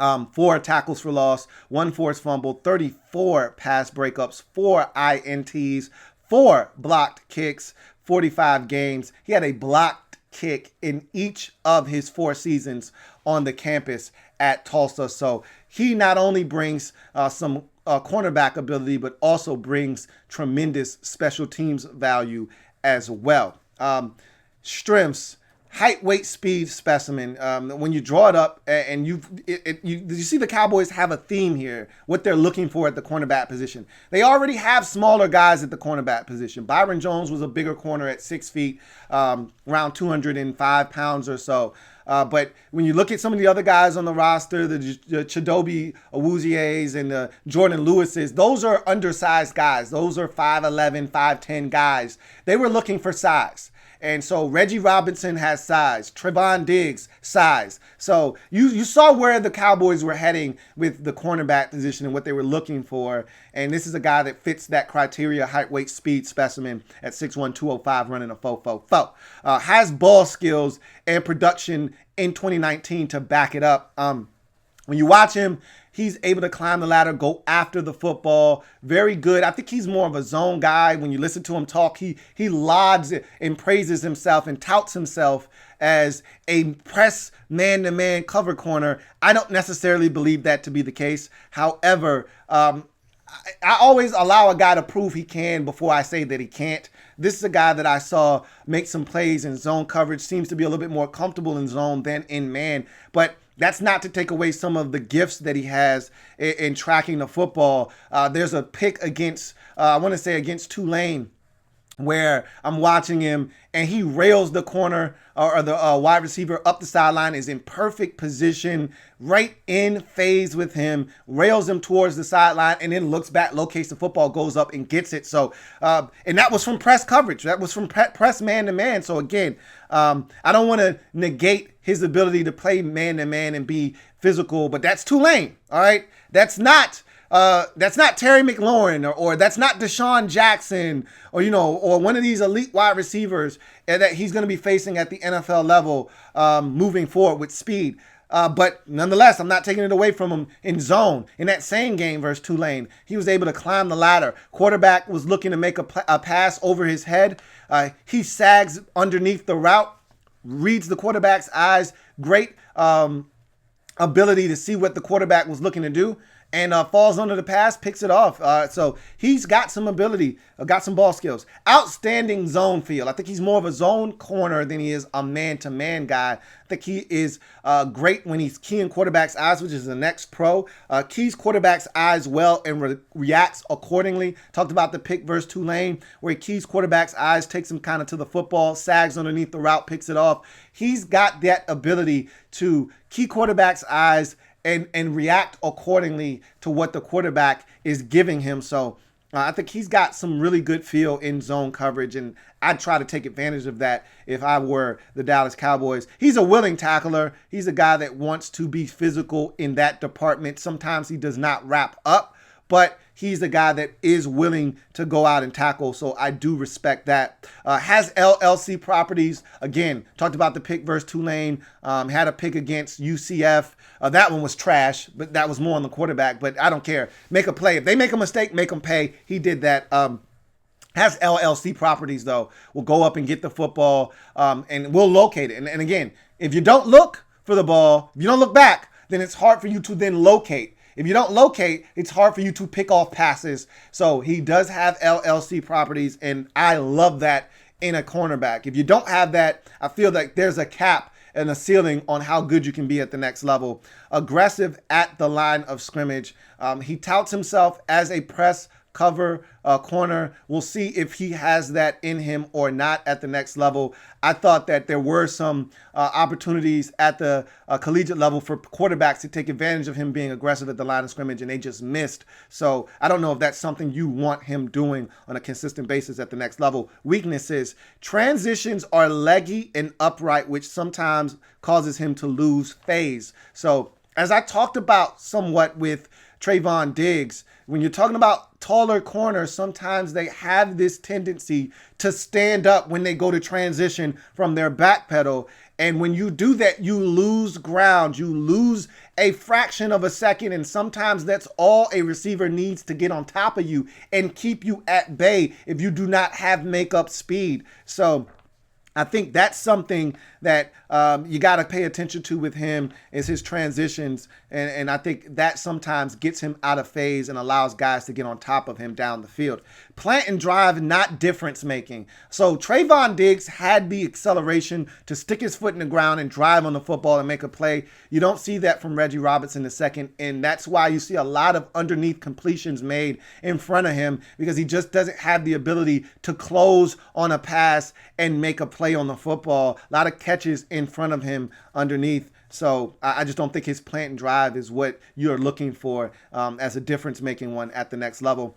4 tackles for loss, 1 forced fumble, 34 pass breakups, 4 INTs, 4 blocked kicks, 45 games. He had a blocked kick in each of his 4 seasons on the campus at Tulsa. So he not only brings some cornerback ability, but also brings tremendous special teams value as well. Strengths. Height, weight, speed specimen. When you draw it up and you see the Cowboys have a theme here, what they're looking for at the cornerback position. They already have smaller guys at the cornerback position. Byron Jones was a bigger corner at 6 feet, around 205 pounds or so. But when you look at some of the other guys on the roster, the Chidobe Awuzie's and the Jordan Lewis's, those are undersized guys. Those are 5'11", 5'10" guys. They were looking for size. And so Reggie Robinson has size. Trevon Diggs, size. So you saw where the Cowboys were heading with the cornerback position and what they were looking for. And this is a guy that fits that criteria, height, weight, speed specimen at 6'1", 205, running a 4.44. Has ball skills and production in 2019 to back it up. When you watch him, he's able to climb the ladder, go after the football. Very good. I think he's more of a zone guy. When you listen to him talk, he lauds and praises himself and touts himself as a press man-to-man cover corner. I don't necessarily believe that to be the case. However, I always allow a guy to prove he can before I say that he can't. This is a guy that I saw make some plays in zone coverage, seems to be a little bit more comfortable in zone than in man. But that's not to take away some of the gifts that he has in tracking the football. There's a pick against, against Tulane, where I'm watching him and he rails the corner or the wide receiver up the sideline, is in perfect position, right in phase with him, rails him towards the sideline, and then looks back, locates the football, goes up and gets it. So, and that was from press coverage. That was from press man-to-man. So again, I don't want to negate his ability to play man-to-man and be physical, but that's Tulane, all right? That's not Terry McLaurin or that's not Deshaun Jackson or one of these elite wide receivers that he's going to be facing at the NFL level moving forward with speed. But nonetheless, I'm not taking it away from him in zone. In that same game versus Tulane, he was able to climb the ladder. Quarterback was looking to make a pass over his head. He sags underneath the route, reads the quarterback's eyes. Great ability to see what the quarterback was looking to do. And falls under the pass, picks it off. So he's got some ability, got some ball skills. Outstanding zone feel. I think he's more of a zone corner than he is a man-to-man guy. I think he is great when he's keying quarterback's eyes, which is the next pro. Keys quarterback's eyes well and reacts accordingly. Talked about the pick versus Tulane, where he keys quarterback's eyes, takes him kind of to the football, sags underneath the route, picks it off. He's got that ability to key quarterback's eyes and react accordingly to what the quarterback is giving him. So I think he's got some really good feel in zone coverage, and I'd try to take advantage of that if I were the Dallas Cowboys. He's a willing tackler. He's a guy that wants to be physical in that department. Sometimes he does not wrap up, but he's a guy that is willing to go out and tackle, so I do respect that. Has LLC properties. Again, talked about the pick versus Tulane. Had a pick against UCF. That one was trash, but that was more on the quarterback, but I don't care. Make a play. If they make a mistake, make them pay. He did that. has LLC properties, though, will go up and get the football, and we'll locate it. And again, if you don't look for the ball, if you don't look back, then it's hard for you to then locate. If you don't locate, it's hard for you to pick off passes. So he does have LLC properties, and I love that in a cornerback. If you don't have that, I feel like there's a cap and a ceiling on how good you can be at the next level. Aggressive at the line of scrimmage. He touts himself as a press cover corner. We'll see if he has that in him or not at the next level. I thought that there were some opportunities at the collegiate level for quarterbacks to take advantage of him being aggressive at the line of scrimmage, and they just missed. So I don't know if that's something you want him doing on a consistent basis at the next level. Weaknesses: transitions are leggy and upright, which sometimes causes him to lose phase. So as I talked about somewhat with Trevon Diggs, when you're talking about taller corners, sometimes they have this tendency to stand up when they go to transition from their back pedal. And when you do that, you lose ground. You lose a fraction of a second. And sometimes that's all a receiver needs to get on top of you and keep you at bay if you do not have makeup speed. So I think that's something that you got to pay attention to with him, is his transitions. And I think that sometimes gets him out of phase and allows guys to get on top of him down the field. Plant and drive, not difference making. So Trevon Diggs had the acceleration to stick his foot in the ground and drive on the football and make a play. You don't see that from Reggie Robinson II, and that's why you see a lot of underneath completions made in front of him, because he just doesn't have the ability to close on a pass and make a play on the football. A lot of catches in front of him underneath. So I just don't think his plant and drive is what you're looking for as a difference-making one at the next level.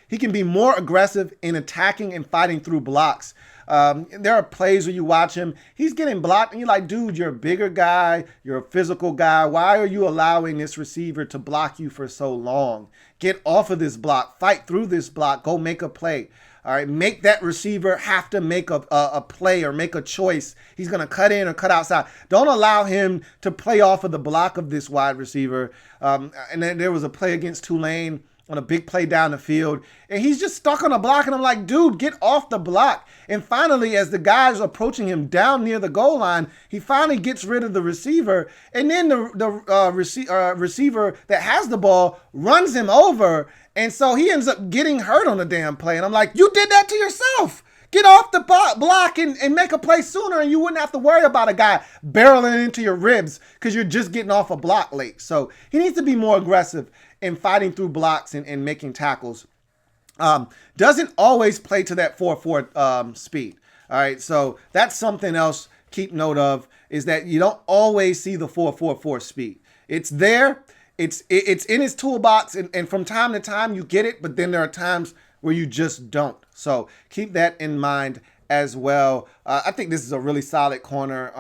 He can be more aggressive in attacking and fighting through blocks. There are plays where you watch him, he's getting blocked, and you're like, dude, you're a bigger guy, you're a physical guy. Why are you allowing this receiver to block you for so long? Get off of this block, fight through this block, go make a play. All right, make that receiver have to make a play or make a choice. He's going to cut in or cut outside. Don't allow him to play off of the block of this wide receiver. And then there was a play against Tulane on a big play down the field, and he's just stuck on a block, and I'm like, dude, get off the block. And finally, as the guys are approaching him down near the goal line, he finally gets rid of the receiver, and then the receiver that has the ball runs him over, and so he ends up getting hurt on the damn play. And I'm like, you did that to yourself. Get off the block and make a play sooner, and you wouldn't have to worry about a guy barreling into your ribs because you're just getting off a block late. So he needs to be more aggressive in fighting through blocks and making tackles. Doesn't always play to that 4.4 speed. All right, so that's something else keep note of, is that you don't always see the 4.44 speed. It's there. It's in his toolbox, and from time to time you get it, but then there are times where you just don't. So keep that in mind as well. I think this is a really solid corner.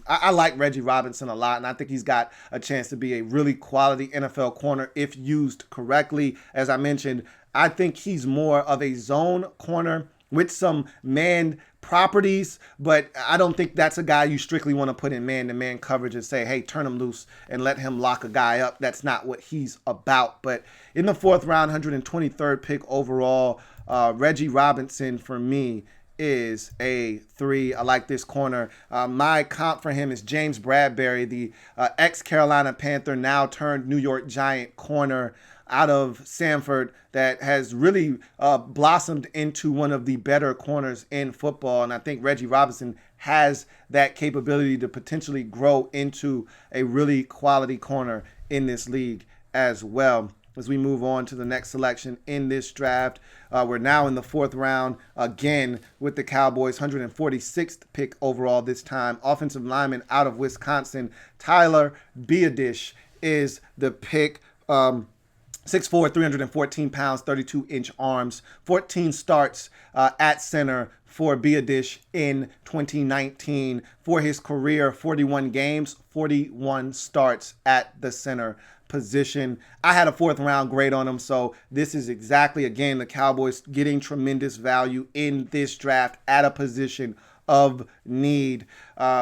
I like Reggie Robinson a lot, and I think he's got a chance to be a really quality NFL corner if used correctly. As I mentioned, I think he's more of a zone corner with some man properties, but I don't think that's a guy you strictly want to put in man-to-man coverage and say, hey, turn him loose and let him lock a guy up. That's not what he's about. But in the 4th round, 123rd pick overall, Reggie Robinson for me is a 3. I like this corner. My comp for him is James Bradbury, the ex-Carolina Panther, now turned New York Giant corner out of Samford, that has really blossomed into one of the better corners in football. And I think Reggie Robinson has that capability to potentially grow into a really quality corner in this league as well. As we move on to the next selection in this draft, we're now in the 4th round, again with the Cowboys, 146th pick overall this time. Offensive lineman out of Wisconsin, Tyler Biadasz is the pick. 6'4", 314 pounds, 32-inch arms, 14 starts at center for Biadasz in 2019. For his career, 41 games, 41 starts at the center position. I had a 4th round grade on him, so this is exactly, again, the Cowboys getting tremendous value in this draft at a position of need.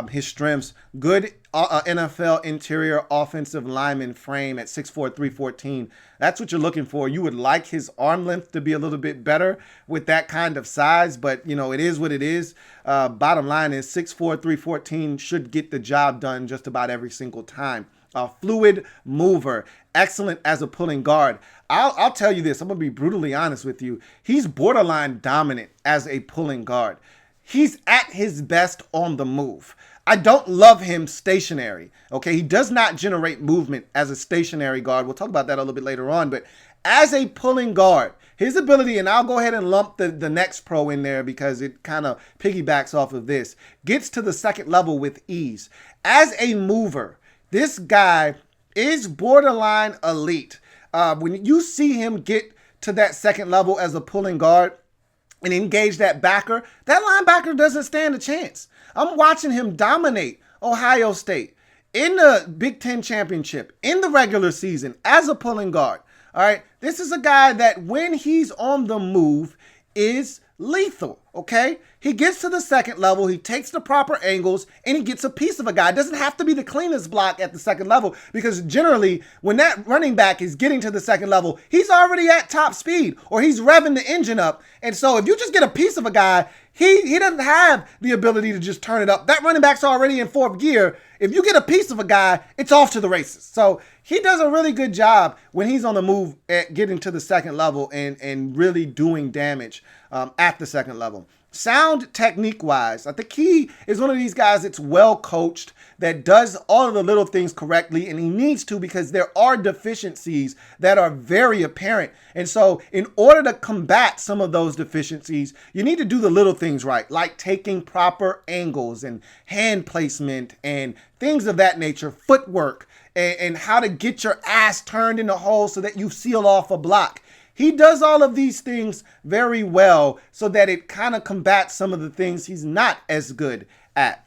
His strengths: good NFL interior offensive lineman frame at 6'4", 314. That's what you're looking for. You would like his arm length to be a little bit better with that kind of size, but it is what it is. Bottom line is 6'4", 314 should get the job done just about every single time. Fluid mover, excellent as a pulling guard. I'll tell you this, I'm going to be brutally honest with you. He's borderline dominant as a pulling guard. He's at his best on the move. I don't love him stationary. Okay, he does not generate movement as a stationary guard. We'll talk about that a little bit later on. But as a pulling guard, his ability, and I'll go ahead and lump the next pro in there because it kind of piggybacks off of this, gets to the second level with ease. As a mover, this guy is borderline elite. When you see him get to that second level as a pulling guard and engage that backer, that linebacker doesn't stand a chance. I'm watching him dominate Ohio State in the Big Ten championship, in the regular season, as a pulling guard. All right, this is a guy that when he's on the move is lethal, okay? He gets to the second level, he takes the proper angles, and he gets a piece of a guy. It doesn't have to be the cleanest block at the second level because generally when that running back is getting to the second level, he's already at top speed or he's revving the engine up. And so if you just get a piece of a guy, he doesn't have the ability to just turn it up. That running back's already in fourth gear. If you get a piece of a guy, it's off to the races. So he does a really good job when he's on the move at getting to the second level and really doing damage at the second level. Sound technique-wise, I think he is one of these guys that's well coached, that does all of the little things correctly, and he needs to because there are deficiencies that are very apparent. And so in order to combat some of those deficiencies, you need to do the little things right, like taking proper angles and hand placement and things of that nature, footwork, and how to get your ass turned in the hole so that you seal off a block. He does all of these things very well so that it kind of combats some of the things he's not as good at.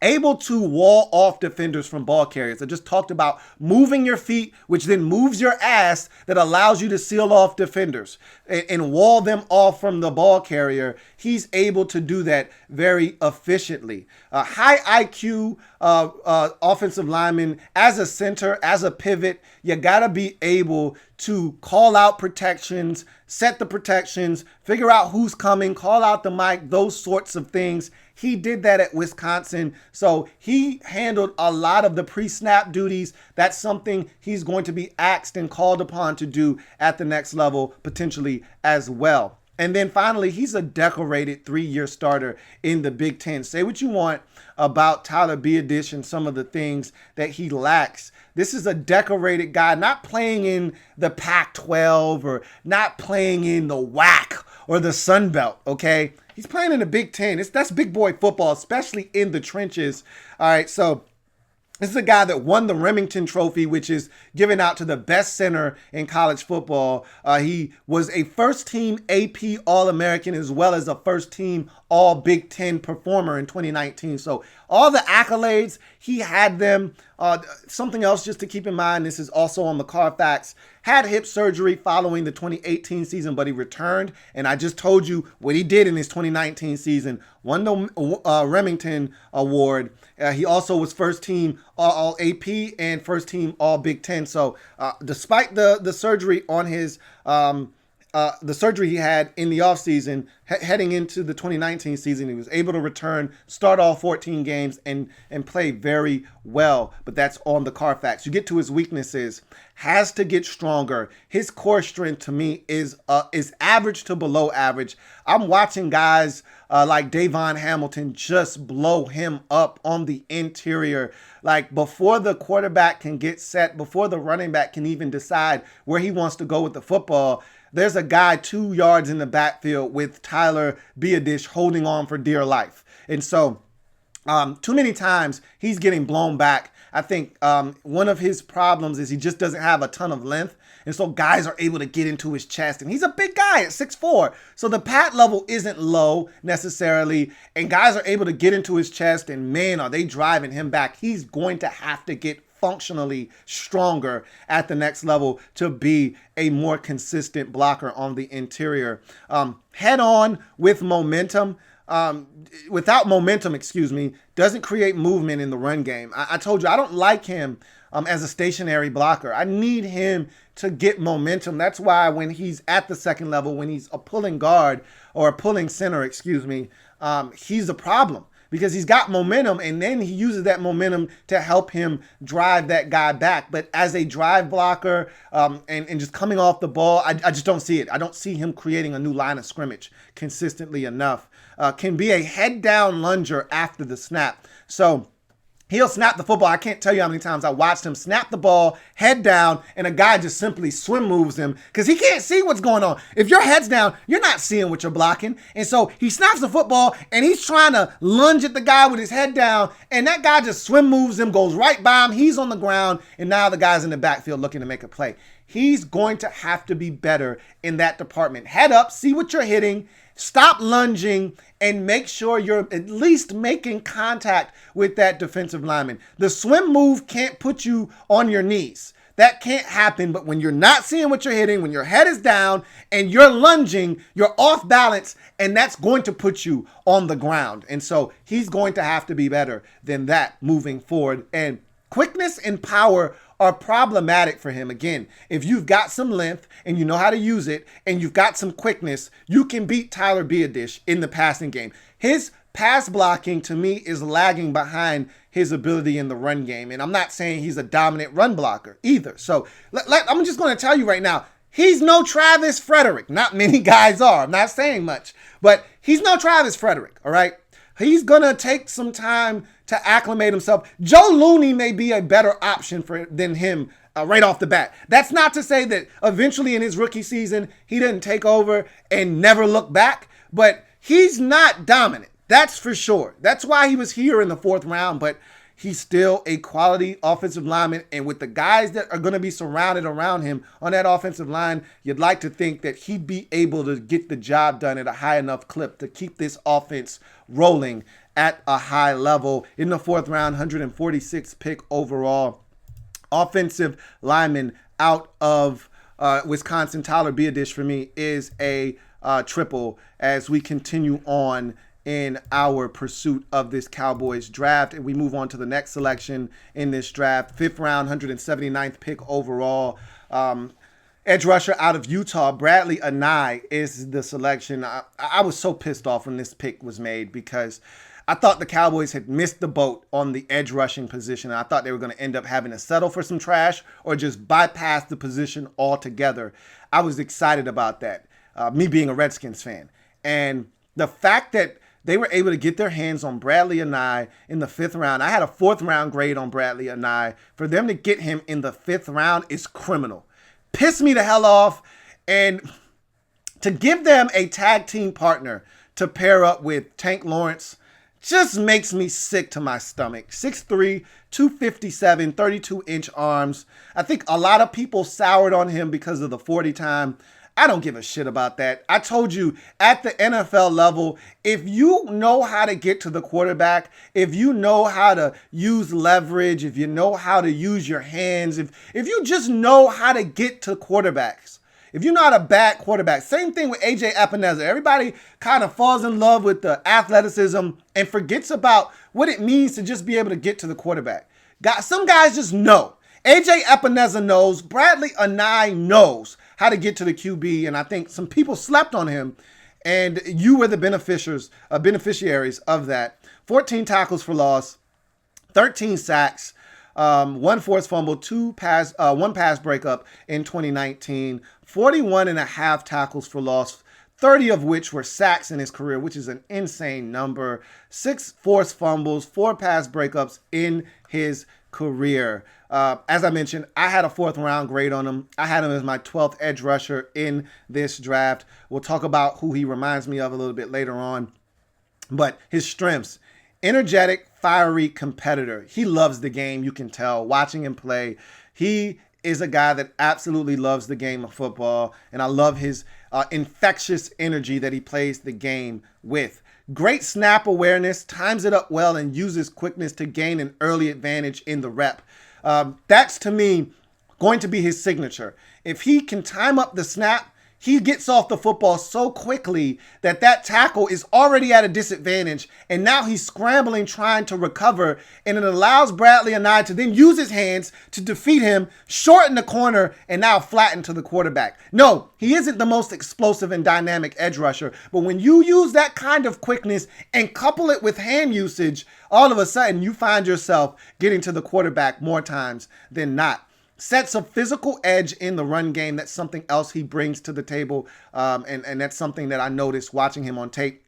Able to wall off defenders from ball carriers. I just talked about moving your feet, which then moves your ass, that allows you to seal off defenders and wall them off from the ball carrier. He's able to do that very efficiently. High IQ offensive lineman as a center, as a pivot. You got to be able to call out protections, set the protections, figure out who's coming, call out the mic, those sorts of things. He did that at Wisconsin, so he handled a lot of the pre-snap duties. That's something he's going to be asked and called upon to do at the next level, potentially as well. And then finally, he's a decorated 3-year starter in the Big Ten. Say what you want about Tyler Biadasz and some of the things that he lacks. This is a decorated guy, not playing in the Pac-12 or not playing in the WAC or the Sun Belt, okay? He's playing in the Big Ten. That's big boy football, especially in the trenches. All right, so this is a guy that won the Remington Trophy, which is given out to the best center in college football. He was a first-team AP All-American as well as a first-team All-Big Ten performer in 2019. So all the accolades, he had them. Something else just to keep in mind, this is also on the Carfax, had hip surgery following the 2018 season, but he returned. And I just told you what he did in his 2019 season. Won the Remington Award. He also was first team All AP and first team All Big Ten. So despite the surgery on his the surgery he had in the offseason, heading into the 2019 season, he was able to return, start all 14 games, and play very well. But that's on the Carfax. You get to his weaknesses, has to get stronger. His core strength, to me, is average to below average. I'm watching guys like Davon Hamilton just blow him up on the interior. Like, before the quarterback can get set, before the running back can even decide where he wants to go with the football, there's a guy 2 yards in the backfield with Tyler Biadasz holding on for dear life. And so too many times he's getting blown back. I think one of his problems is he just doesn't have a ton of length. And so guys are able to get into his chest. And he's a big guy at 6'4". So the pad level isn't low necessarily. And guys are able to get into his chest. And man, are they driving him back. He's going to have to get functionally stronger at the next level to be a more consistent blocker on the interior. Head on with momentum. um, without momentum, doesn't create movement in the run game. I told you I don't like him as a stationary blocker. I need him to get momentum. That's why when he's at the second level, when he's a pulling guard or a pulling center, he's a problem because he's got momentum, and then he uses that momentum to help him drive that guy back. But as a drive blocker and just coming off the ball, I just don't see it. I don't see him creating a new line of scrimmage consistently enough. Can be a head down lunger after the snap. So he'll snap the football. I can't tell you how many times I watched him snap the ball, head down, and a guy just simply swim moves him because he can't see what's going on. If your head's down, you're not seeing what you're blocking. And so he snaps the football, and he's trying to lunge at the guy with his head down, and that guy just swim moves him, goes right by him. He's on the ground, and now the guy's in the backfield looking to make a play. He's going to have to be better in that department. Head up, see what you're hitting, stop lunging, and make sure you're at least making contact with that defensive lineman. The swim move can't put you on your knees. That can't happen, but when you're not seeing what you're hitting, when your head is down and you're lunging, you're off balance, and that's going to put you on the ground. And so he's going to have to be better than that moving forward. And quickness and power are problematic for him. Again, if you've got some length and you know how to use it and you've got some quickness, you can beat Tyler Biadasz in the passing game. His pass blocking, to me, is lagging behind his ability in the run game. And I'm not saying he's a dominant run blocker either. So I'm just going to tell you right now, he's no Travis Frederick. Not many guys are. I'm not saying much. But he's no Travis Frederick, all right? He's going to take some time to acclimate himself. Joe Louie may be a better option than him right off the bat. That's not to say that eventually in his rookie season, he didn't take over and never look back, but he's not dominant. That's for sure. That's why he was here in the 4th round, but he's still a quality offensive lineman. And with the guys that are going to be surrounded around him on that offensive line, you'd like to think that he'd be able to get the job done at a high enough clip to keep this offense rolling at a high level. In the 4th round, 146th pick overall. Offensive lineman out of Wisconsin, Tyler Biadasz, for me, is a triple as we continue on in our pursuit of this Cowboys draft. And we move on to the next selection in this draft. 5th round, 179th pick overall. Edge rusher out of Utah, Bradlee Anae, is the selection. I was so pissed off when this pick was made because I thought the Cowboys had missed the boat on the edge rushing position. I thought they were going to end up having to settle for some trash or just bypass the position altogether. I was excited about that, me being a Redskins fan. And the fact that they were able to get their hands on Bradlee Anae in the 5th round. I had a 4th round grade on Bradlee Anae. For them to get him in the 5th round is criminal. Pissed me the hell off. And to give them a tag team partner to pair up with Tank Lawrence just makes me sick to my stomach. 6'3", 257, 32-inch arms. I think a lot of people soured on him because of the 40 time. I don't give a shit about that. I told you, at the NFL level, if you know how to get to the quarterback, if you know how to use leverage, if you know how to use your hands, if you just know how to get to quarterbacks, if you're not a bad quarterback, same thing with A.J. Epineza. Everybody kind of falls in love with the athleticism and forgets about what it means to just be able to get to the quarterback. Some guys just know. A.J. Epineza knows. Bradlee Anae knows how to get to the QB, and I think some people slept on him, and you were the beneficiaries of that. 14 tackles for loss, 13 sacks, 1 forced fumble, 1 pass breakup in 2019, 41 and a half tackles for loss, 30 of which were sacks in his career, which is an insane number, 6 forced fumbles, 4 pass breakups in his career. As I mentioned, I had a 4th round grade on him. I had him as my 12th edge rusher in this draft. We'll talk about who he reminds me of a little bit later on. But his strengths: energetic, fiery competitor. He loves the game, you can tell, watching him play. He is a guy that absolutely loves the game of football, and I love his infectious energy that he plays the game with. Great snap awareness, times it up well, and uses quickness to gain an early advantage in the rep. That's, to me, going to be his signature. If he can time up the snap, he gets off the football so quickly that tackle is already at a disadvantage, and now he's scrambling trying to recover, and it allows Bradlee Anae to then use his hands to defeat him, shorten the corner, and now flatten to the quarterback. No, he isn't the most explosive and dynamic edge rusher, but when you use that kind of quickness and couple it with hand usage, all of a sudden you find yourself getting to the quarterback more times than not. Sets a physical edge in the run game. That's something else he brings to the table, and that's something that I noticed watching him on tape.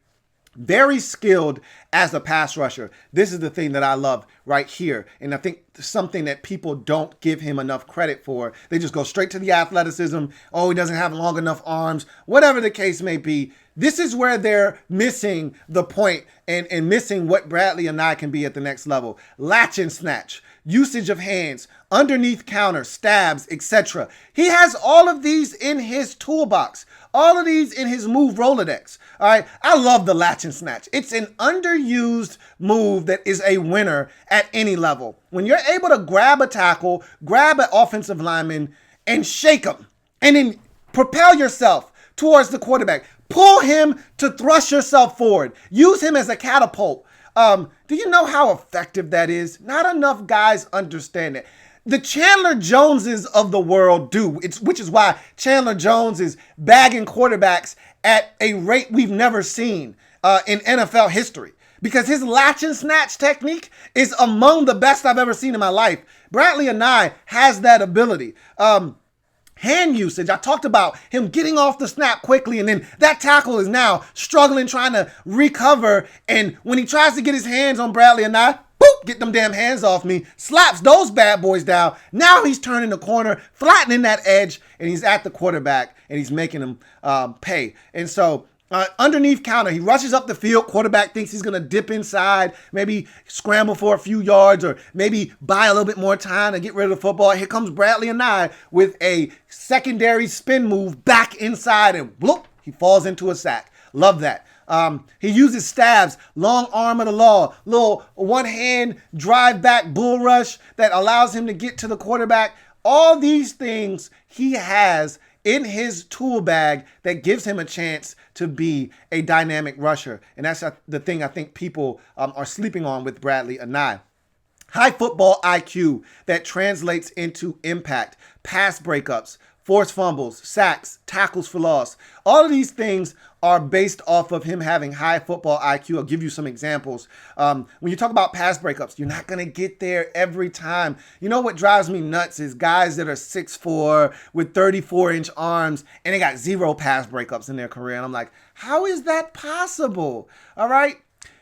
Very skilled as a pass rusher. This is the thing that I love right here, and I think something that people don't give him enough credit for. They just go straight to the athleticism. Oh, he doesn't have long enough arms. Whatever the case may be, this is where they're missing the point and missing what Bradlee Anae can be at the next level. Latch and snatch, usage of hands, underneath counter, stabs, etc. He has all of these in his toolbox, all of these in his move Rolodex. All right, I love the latch and snatch. It's an underused move that is a winner at any level. When you're able to grab a tackle, grab an offensive lineman, and shake him, and then propel yourself towards the quarterback, pull him to thrust yourself forward, use him as a catapult. Do you know how effective that is? Not enough guys understand it. The Chandler Joneses of the world do, which is why Chandler Jones is bagging quarterbacks at a rate we've never seen in NFL history, because his latch and snatch technique is among the best I've ever seen in my life. Bradlee Anae has that ability. Hand usage, I talked about him getting off the snap quickly, and then that tackle is now struggling trying to recover, and when he tries to get his hands on Bradlee Anae, boop, get them damn hands off me, slaps those bad boys down. Now he's turning the corner, flattening that edge, and he's at the quarterback, and he's making him pay. And so underneath counter, he rushes up the field. Quarterback thinks he's going to dip inside, maybe scramble for a few yards, or maybe buy a little bit more time to get rid of the football. Here comes Bradlee Anae with a secondary spin move back inside, and bloop, he falls into a sack. Love that. He uses stabs, long arm of the law, little one-hand drive back bull rush that allows him to get to the quarterback. All these things he has in his tool bag that gives him a chance to be a dynamic rusher. And that's the thing I think people are sleeping on with Bradlee Anae. High football IQ that translates into impact, pass breakups, forced fumbles, sacks, tackles for loss. All of these things are based off of him having high football IQ. I'll give you some examples. When you talk about pass breakups, you're not going to get there every time. You know what drives me nuts is guys that are 6'4" with 34-inch arms, and they got 0 pass breakups in their career. And I'm like, how is that possible? All right.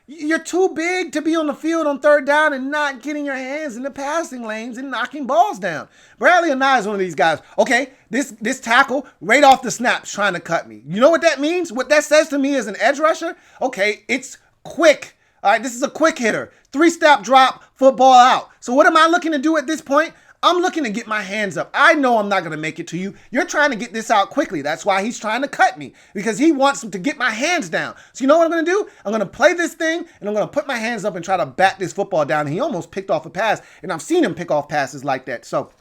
You're too big to be on the field on third down and not getting your hands in the passing lanes and knocking balls down. Bradlee Anae is one of these guys. Okay, this tackle right off the snap trying to cut me. You know what that means? What that says to me as an edge rusher? Okay, it's quick. All right, this is a quick hitter. 3-step drop, football out. So what am I looking to do at this point? I'm looking to get my hands up. I know I'm not going to make it to you. You're trying to get this out quickly. That's why he's trying to cut me, because he wants to get my hands down. So you know what I'm going to do? I'm going to play this thing, and I'm going to put my hands up and try to bat this football down. And he almost picked off a pass, and I've seen him pick off passes like that. So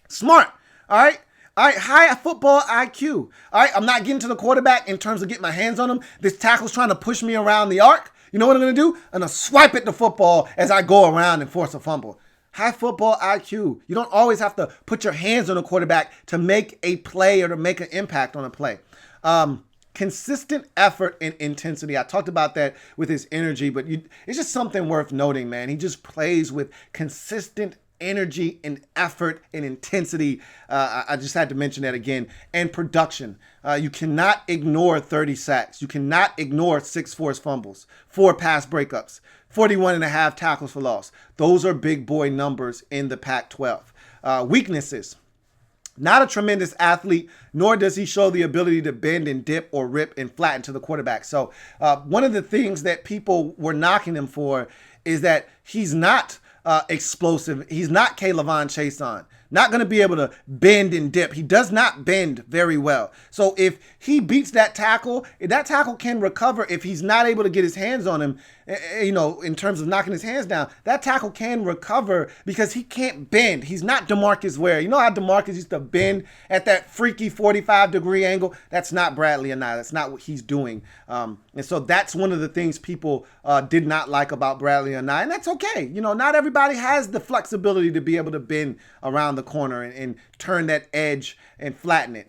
smart, all right? All right, high football IQ. All right, I'm not getting to the quarterback in terms of getting my hands on him. This tackle's trying to push me around the arc. You know what I'm going to do? I'm going to swipe at the football as I go around and force a fumble. High football IQ. You don't always have to put your hands on a quarterback to make a play or to make an impact on a play. Consistent effort and intensity. I talked about that with his energy, but it's just something worth noting, man. He just plays with consistent energy and effort and intensity. I just had to mention that again. And production. You cannot ignore 30 sacks. You cannot ignore 6 forced fumbles, 4 pass breakups, 41.5 tackles for loss. Those are big boy numbers in the Pac-12. Weaknesses. Not a tremendous athlete, nor does he show the ability to bend and dip or rip and flatten to the quarterback. So one of the things that people were knocking him for is that he's not explosive. He's not K'Lavon Chaisson. Not going to be able to bend and dip. He does not bend very well. So if he beats that tackle, if that tackle can recover, if he's not able to get his hands on him, in terms of knocking his hands down, that tackle can recover because he can't bend. He's not DeMarcus Ware. You know how DeMarcus used to bend at that freaky 45-degree angle? That's not Bradlee Anae. That's not what he's doing. And so that's one of the things people did not like about Bradlee Anae, and that's okay. Not everybody has the flexibility to be able to bend around the corner and turn that edge and flatten it.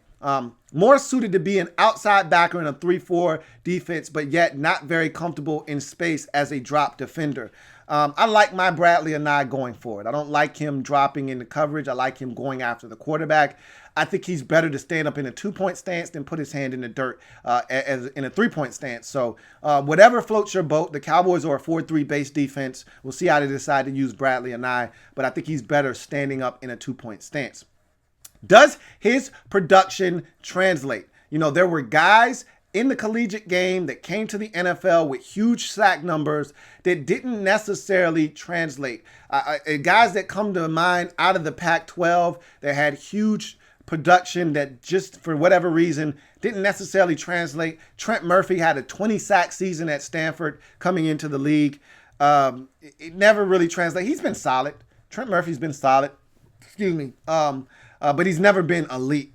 More suited to be an outside backer in a 3-4 defense, but yet not very comfortable in space as a drop defender. I like my Bradlee Anae going forward. I don't like him dropping into coverage. I like him going after the quarterback. I think he's better to stand up in a 2-point stance than put his hand in the dirt as in a 3-point stance. So whatever floats your boat, the Cowboys are a 4-3 base defense. We'll see how they decide to use Bradlee Anae, but I think he's better standing up in a 2-point stance. Does his production translate? There were guys in the collegiate game that came to the NFL with huge sack numbers that didn't necessarily translate. Guys that come to mind out of the Pac-12 that had huge production that just for whatever reason didn't necessarily translate. Trent Murphy had a 20-sack season at Stanford coming into the league. It never really translated. He's been solid. Trent Murphy's been solid. Excuse me. But he's never been elite.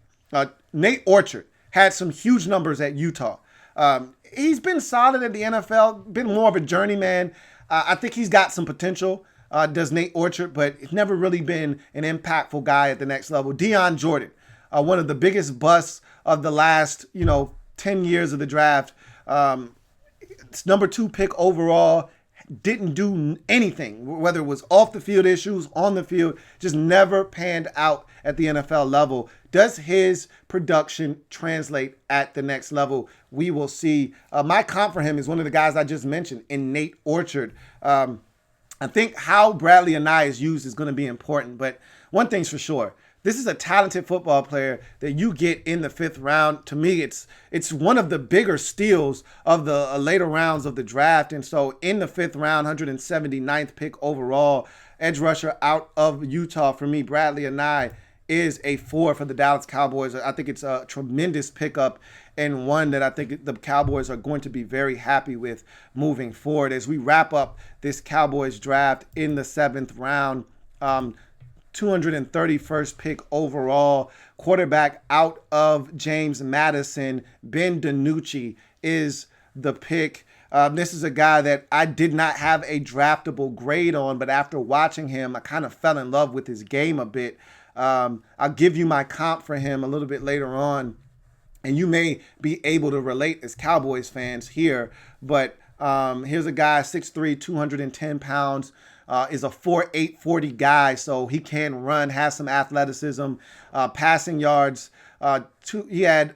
Nate Orchard had some huge numbers at Utah. He's been solid at the NFL, been more of a journeyman. I think he's got some potential, does Nate Orchard, but he's never really been an impactful guy at the next level. Deion Jordan, one of the biggest busts of the last, 10 years of the draft. It's number 2 pick overall. Didn't do anything, whether it was off the field issues, on the field, just never panned out at the NFL level. Does his production translate at the next level? We will see. My comp for him is one of the guys I just mentioned in Nate Orchard. I think how Bradlee Anae is used is going to be important, but one thing's for sure. This is a talented football player that you get in the 5th round. To me, it's one of the bigger steals of the later rounds of the draft. And so in the 5th round, 179th pick overall, edge rusher out of Utah, for me, Bradlee Anae is a 4 for the Dallas Cowboys. I think it's a tremendous pickup and one that I think the Cowboys are going to be very happy with moving forward. As we wrap up this Cowboys draft in the 7th round, 231st pick overall, quarterback out of James Madison, Ben DiNucci is the pick. This is a guy that I did not have a draftable grade on, but after watching him, I kind of fell in love with his game a bit. I'll give you my comp for him a little bit later on, and you may be able to relate as Cowboys fans here, but here's a guy, 6'3", 210 pounds, is a 4'8", 40 guy, so he can run, has some athleticism, passing yards. He had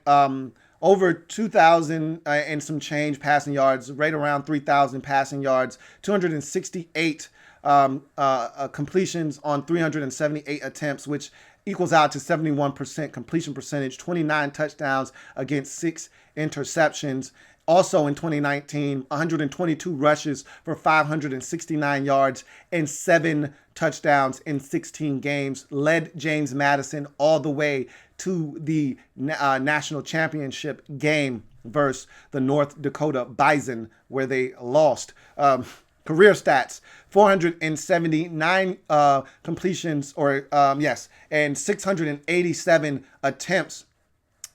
over 2,000 and some change passing yards, right around 3,000 passing yards, 268 completions on 378 attempts, which equals out to 71% completion percentage, 29 touchdowns against 6 interceptions. Also in 2019, 122 rushes for 569 yards and 7 touchdowns in 16 games. Led James Madison all the way to the national championship game versus the North Dakota Bison, where they lost. Career stats, 479 completions, and 687 attempts,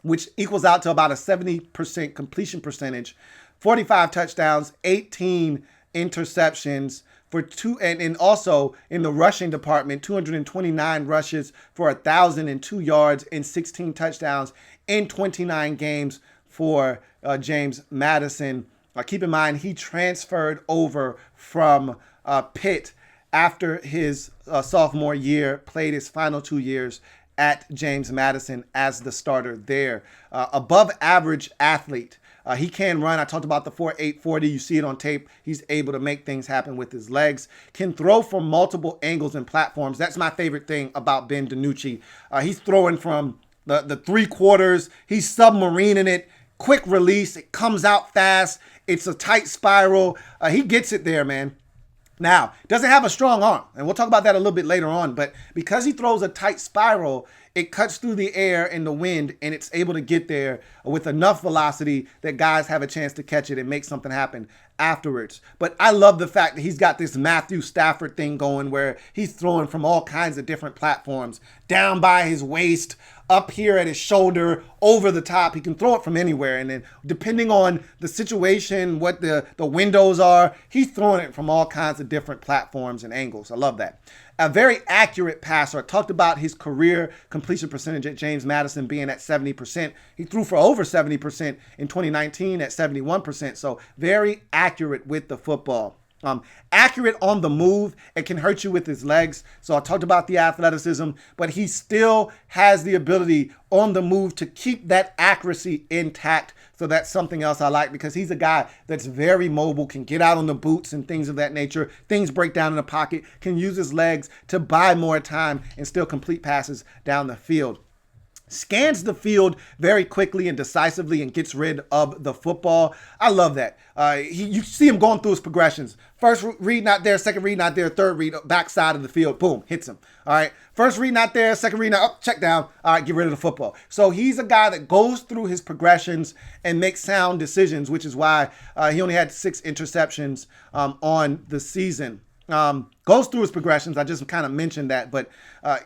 which equals out to about a 70% completion percentage, 45 touchdowns, 18 interceptions for and also in the rushing department, 229 rushes for 1,002 yards and 16 touchdowns in 29 games for James Madison. Keep in mind, he transferred over from Pitt after his sophomore year, played his final 2 years at James Madison as the starter there. Above average athlete. He can run. I talked about the 4'8", 40. You see it on tape. He's able to make things happen with his legs. Can throw from multiple angles and platforms. That's my favorite thing about Ben DiNucci. He's throwing from the 3/4. He's submarining it. Quick release. It comes out fast. It's a tight spiral. He gets it there, man. Now, doesn't have a strong arm, and we'll talk about that a little bit later on, but because he throws a tight spiral, it cuts through the air and the wind, and it's able to get there with enough velocity that guys have a chance to catch it and make something happen afterwards. But I love the fact that he's got this Matthew Stafford thing going where he's throwing from all kinds of different platforms, down by his waist, up here at his shoulder, over the top. He can throw it from anywhere. And then depending on the situation, what the windows are, he's throwing it from all kinds of different platforms and angles. I love that. A very accurate passer. I talked about his career completion percentage at James Madison being at 70%. He threw for over 70% in 2019 at 71%. So very accurate with the football. Accurate on the move. It can hurt you with his legs. So I talked about the athleticism, but he still has the ability on the move to keep that accuracy intact. So that's something else I like because he's a guy that's very mobile, can get out on the boots and things of that nature. Things break down in the pocket, can use his legs to buy more time and still complete passes down the field. Scans the field very quickly and decisively and gets rid of the football. I love that. You see him going through his progressions. First read not there, second read not there, third read backside of the field. Boom, hits him. All right. First read not there, second read not, check down. All right, get rid of the football. So he's a guy that goes through his progressions and makes sound decisions, which is why he only had 6 interceptions on the season. Goes through his progressions. I just kind of mentioned that, but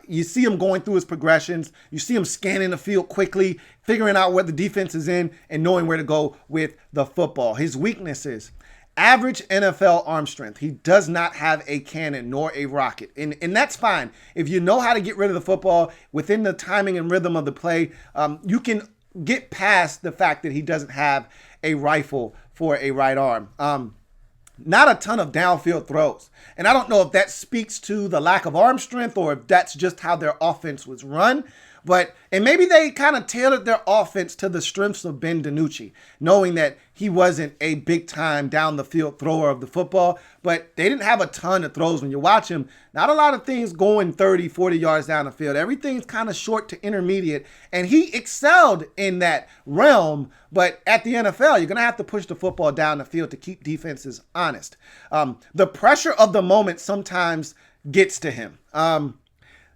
you see him going through his progressions. You see him scanning the field quickly, figuring out where the defense is in and knowing where to go with the football. His weaknesses: average NFL arm strength. He does not have a cannon nor a rocket. And that's fine. If you know how to get rid of the football within the timing and rhythm of the play, you can get past the fact that he doesn't have a rifle for a right arm. Not a ton of downfield throws. And I don't know if that speaks to the lack of arm strength or if that's just how their offense was run. And maybe they kind of tailored their offense to the strengths of Ben DiNucci, knowing that he wasn't a big time down the field thrower of the football, but they didn't have a ton of throws. When you watch him, not a lot of things going 30, 40 yards down the field. Everything's kind of short to intermediate, and he excelled in that realm. But at the NFL, you're going to have to push the football down the field to keep defenses honest. The pressure of the moment sometimes gets to him.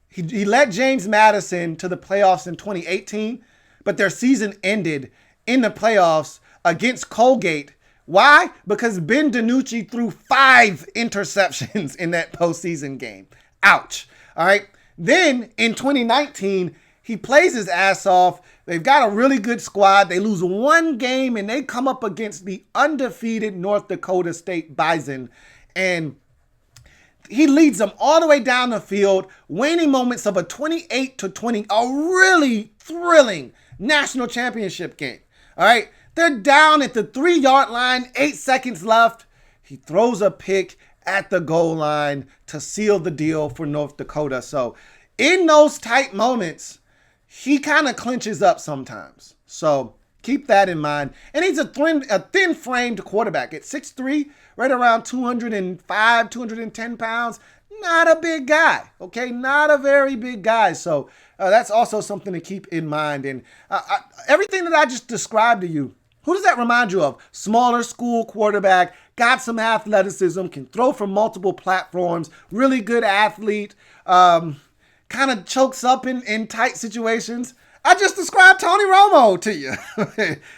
He led James Madison to the playoffs in 2018, but their season ended in the playoffs against Colgate. Why? Because Ben DiNucci threw 5 interceptions in that postseason game. Ouch. All right. Then in 2019, he plays his ass off. They've got a really good squad. They lose one game and they come up against the undefeated North Dakota State Bison, and he leads them all the way down the field, waning moments of a 28-20, a really thrilling national championship game. All right, they're down at the 3-yard line, 8 seconds left. He throws a pick at the goal line to seal the deal for North Dakota. So in those tight moments, he kind of clinches up sometimes. So keep that in mind. And he's a thin-framed quarterback at 6'3", right around 205, 210 pounds. Not a big guy, okay? Not a very big guy. So that's also something to keep in mind. And everything that I just described to you, who does that remind you of? Smaller school quarterback, got some athleticism, can throw from multiple platforms, really good athlete, kind of chokes up in tight situations. I just described Tony Romo to you.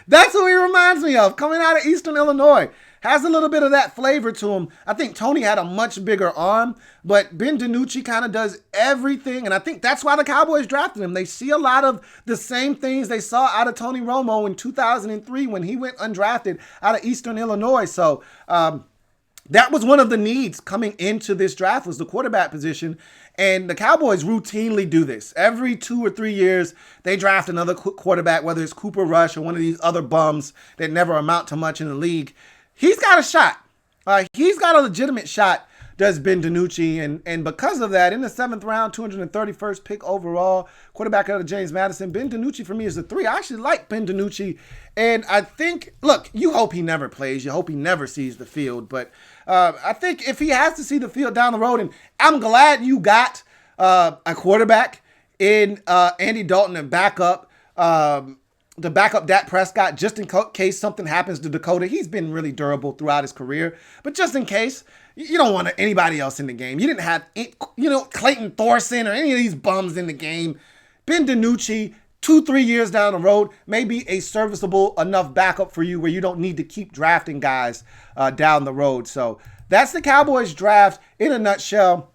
That's who he reminds me of, coming out of Eastern Illinois. Has a little bit of that flavor to him. I think Tony had a much bigger arm, but Ben DiNucci kind of does everything, and I think that's why the Cowboys drafted him. They see a lot of the same things they saw out of Tony Romo in 2003 when he went undrafted out of Eastern Illinois. So that was one of the needs coming into this draft, was the quarterback position. And the Cowboys routinely do this. Every 2 or 3 years, they draft another quarterback, whether it's Cooper Rush or one of these other bums that never amount to much in the league. He's got a shot. He's got a legitimate shot, does Ben DiNucci. And because of that, in the 7th round, 231st pick overall, quarterback out of James Madison, Ben DiNucci for me is a 3. I actually like Ben DiNucci. And I think, look, you hope he never plays. You hope he never sees the field. But I think if he has to see the field down the road, and I'm glad you got a quarterback in Andy Dalton and backup, the backup Dak Prescott, just in case something happens to Dakota. He's been really durable throughout his career. But just in case, You don't want anybody else in the game. You didn't have, Clayton Thorson or any of these bums in the game. Ben DiNucci, 2-3 years down the road, may be a serviceable enough backup for you where you don't need to keep drafting guys down the road. So that's the Cowboys draft in a nutshell.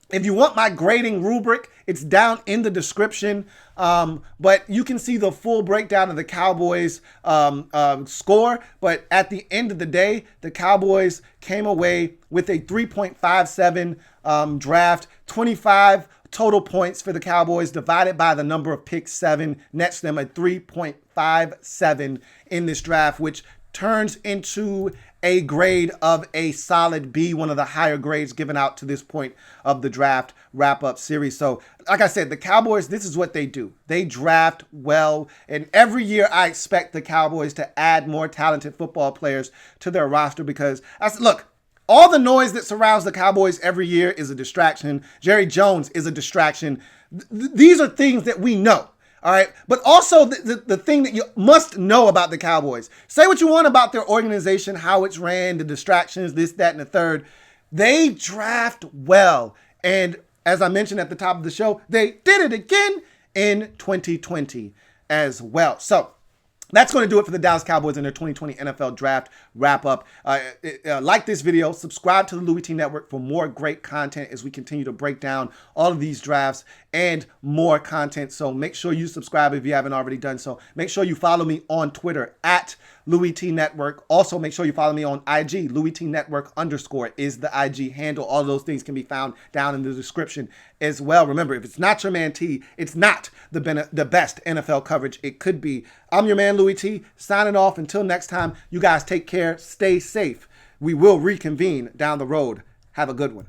If you want my grading rubric, it's down in the description. But you can see the full breakdown of the Cowboys score. But at the end of the day, the Cowboys came away with a 3.57 draft, 25 total points for the Cowboys divided by the number of picks, 7, nets them a 3.57 in this draft, which turns into a grade of a solid B, one of the higher grades given out to this point of the draft wrap-up series. So, like I said, the Cowboys, this is what they do. They draft well, and every year I expect the Cowboys to add more talented football players to their roster because, look, all the noise that surrounds the Cowboys every year is a distraction. Jerry Jones is a distraction. These are things that we know. All right. But also the thing that you must know about the Cowboys. Say what you want about their organization, how it's ran, the distractions, this, that, and the third. They draft well. And as I mentioned at the top of the show, they did it again in 2020 as well. So that's going to do it for the Dallas Cowboys in their 2020 NFL Draft wrap-up. Like this video, subscribe to the Louie T Network for more great content as we continue to break down all of these drafts and more content. So make sure you subscribe if you haven't already done so. Make sure you follow me on Twitter at Louie T Network. Also, make sure you follow me on IG. Louie T Network _ is the IG handle. All of those things can be found down in the description as well. Remember, if it's not your man T, it's not the best NFL coverage it could be. I'm your man Louie T, signing off. Until next time, you guys take care. Stay safe. We will reconvene down the road. Have a good one.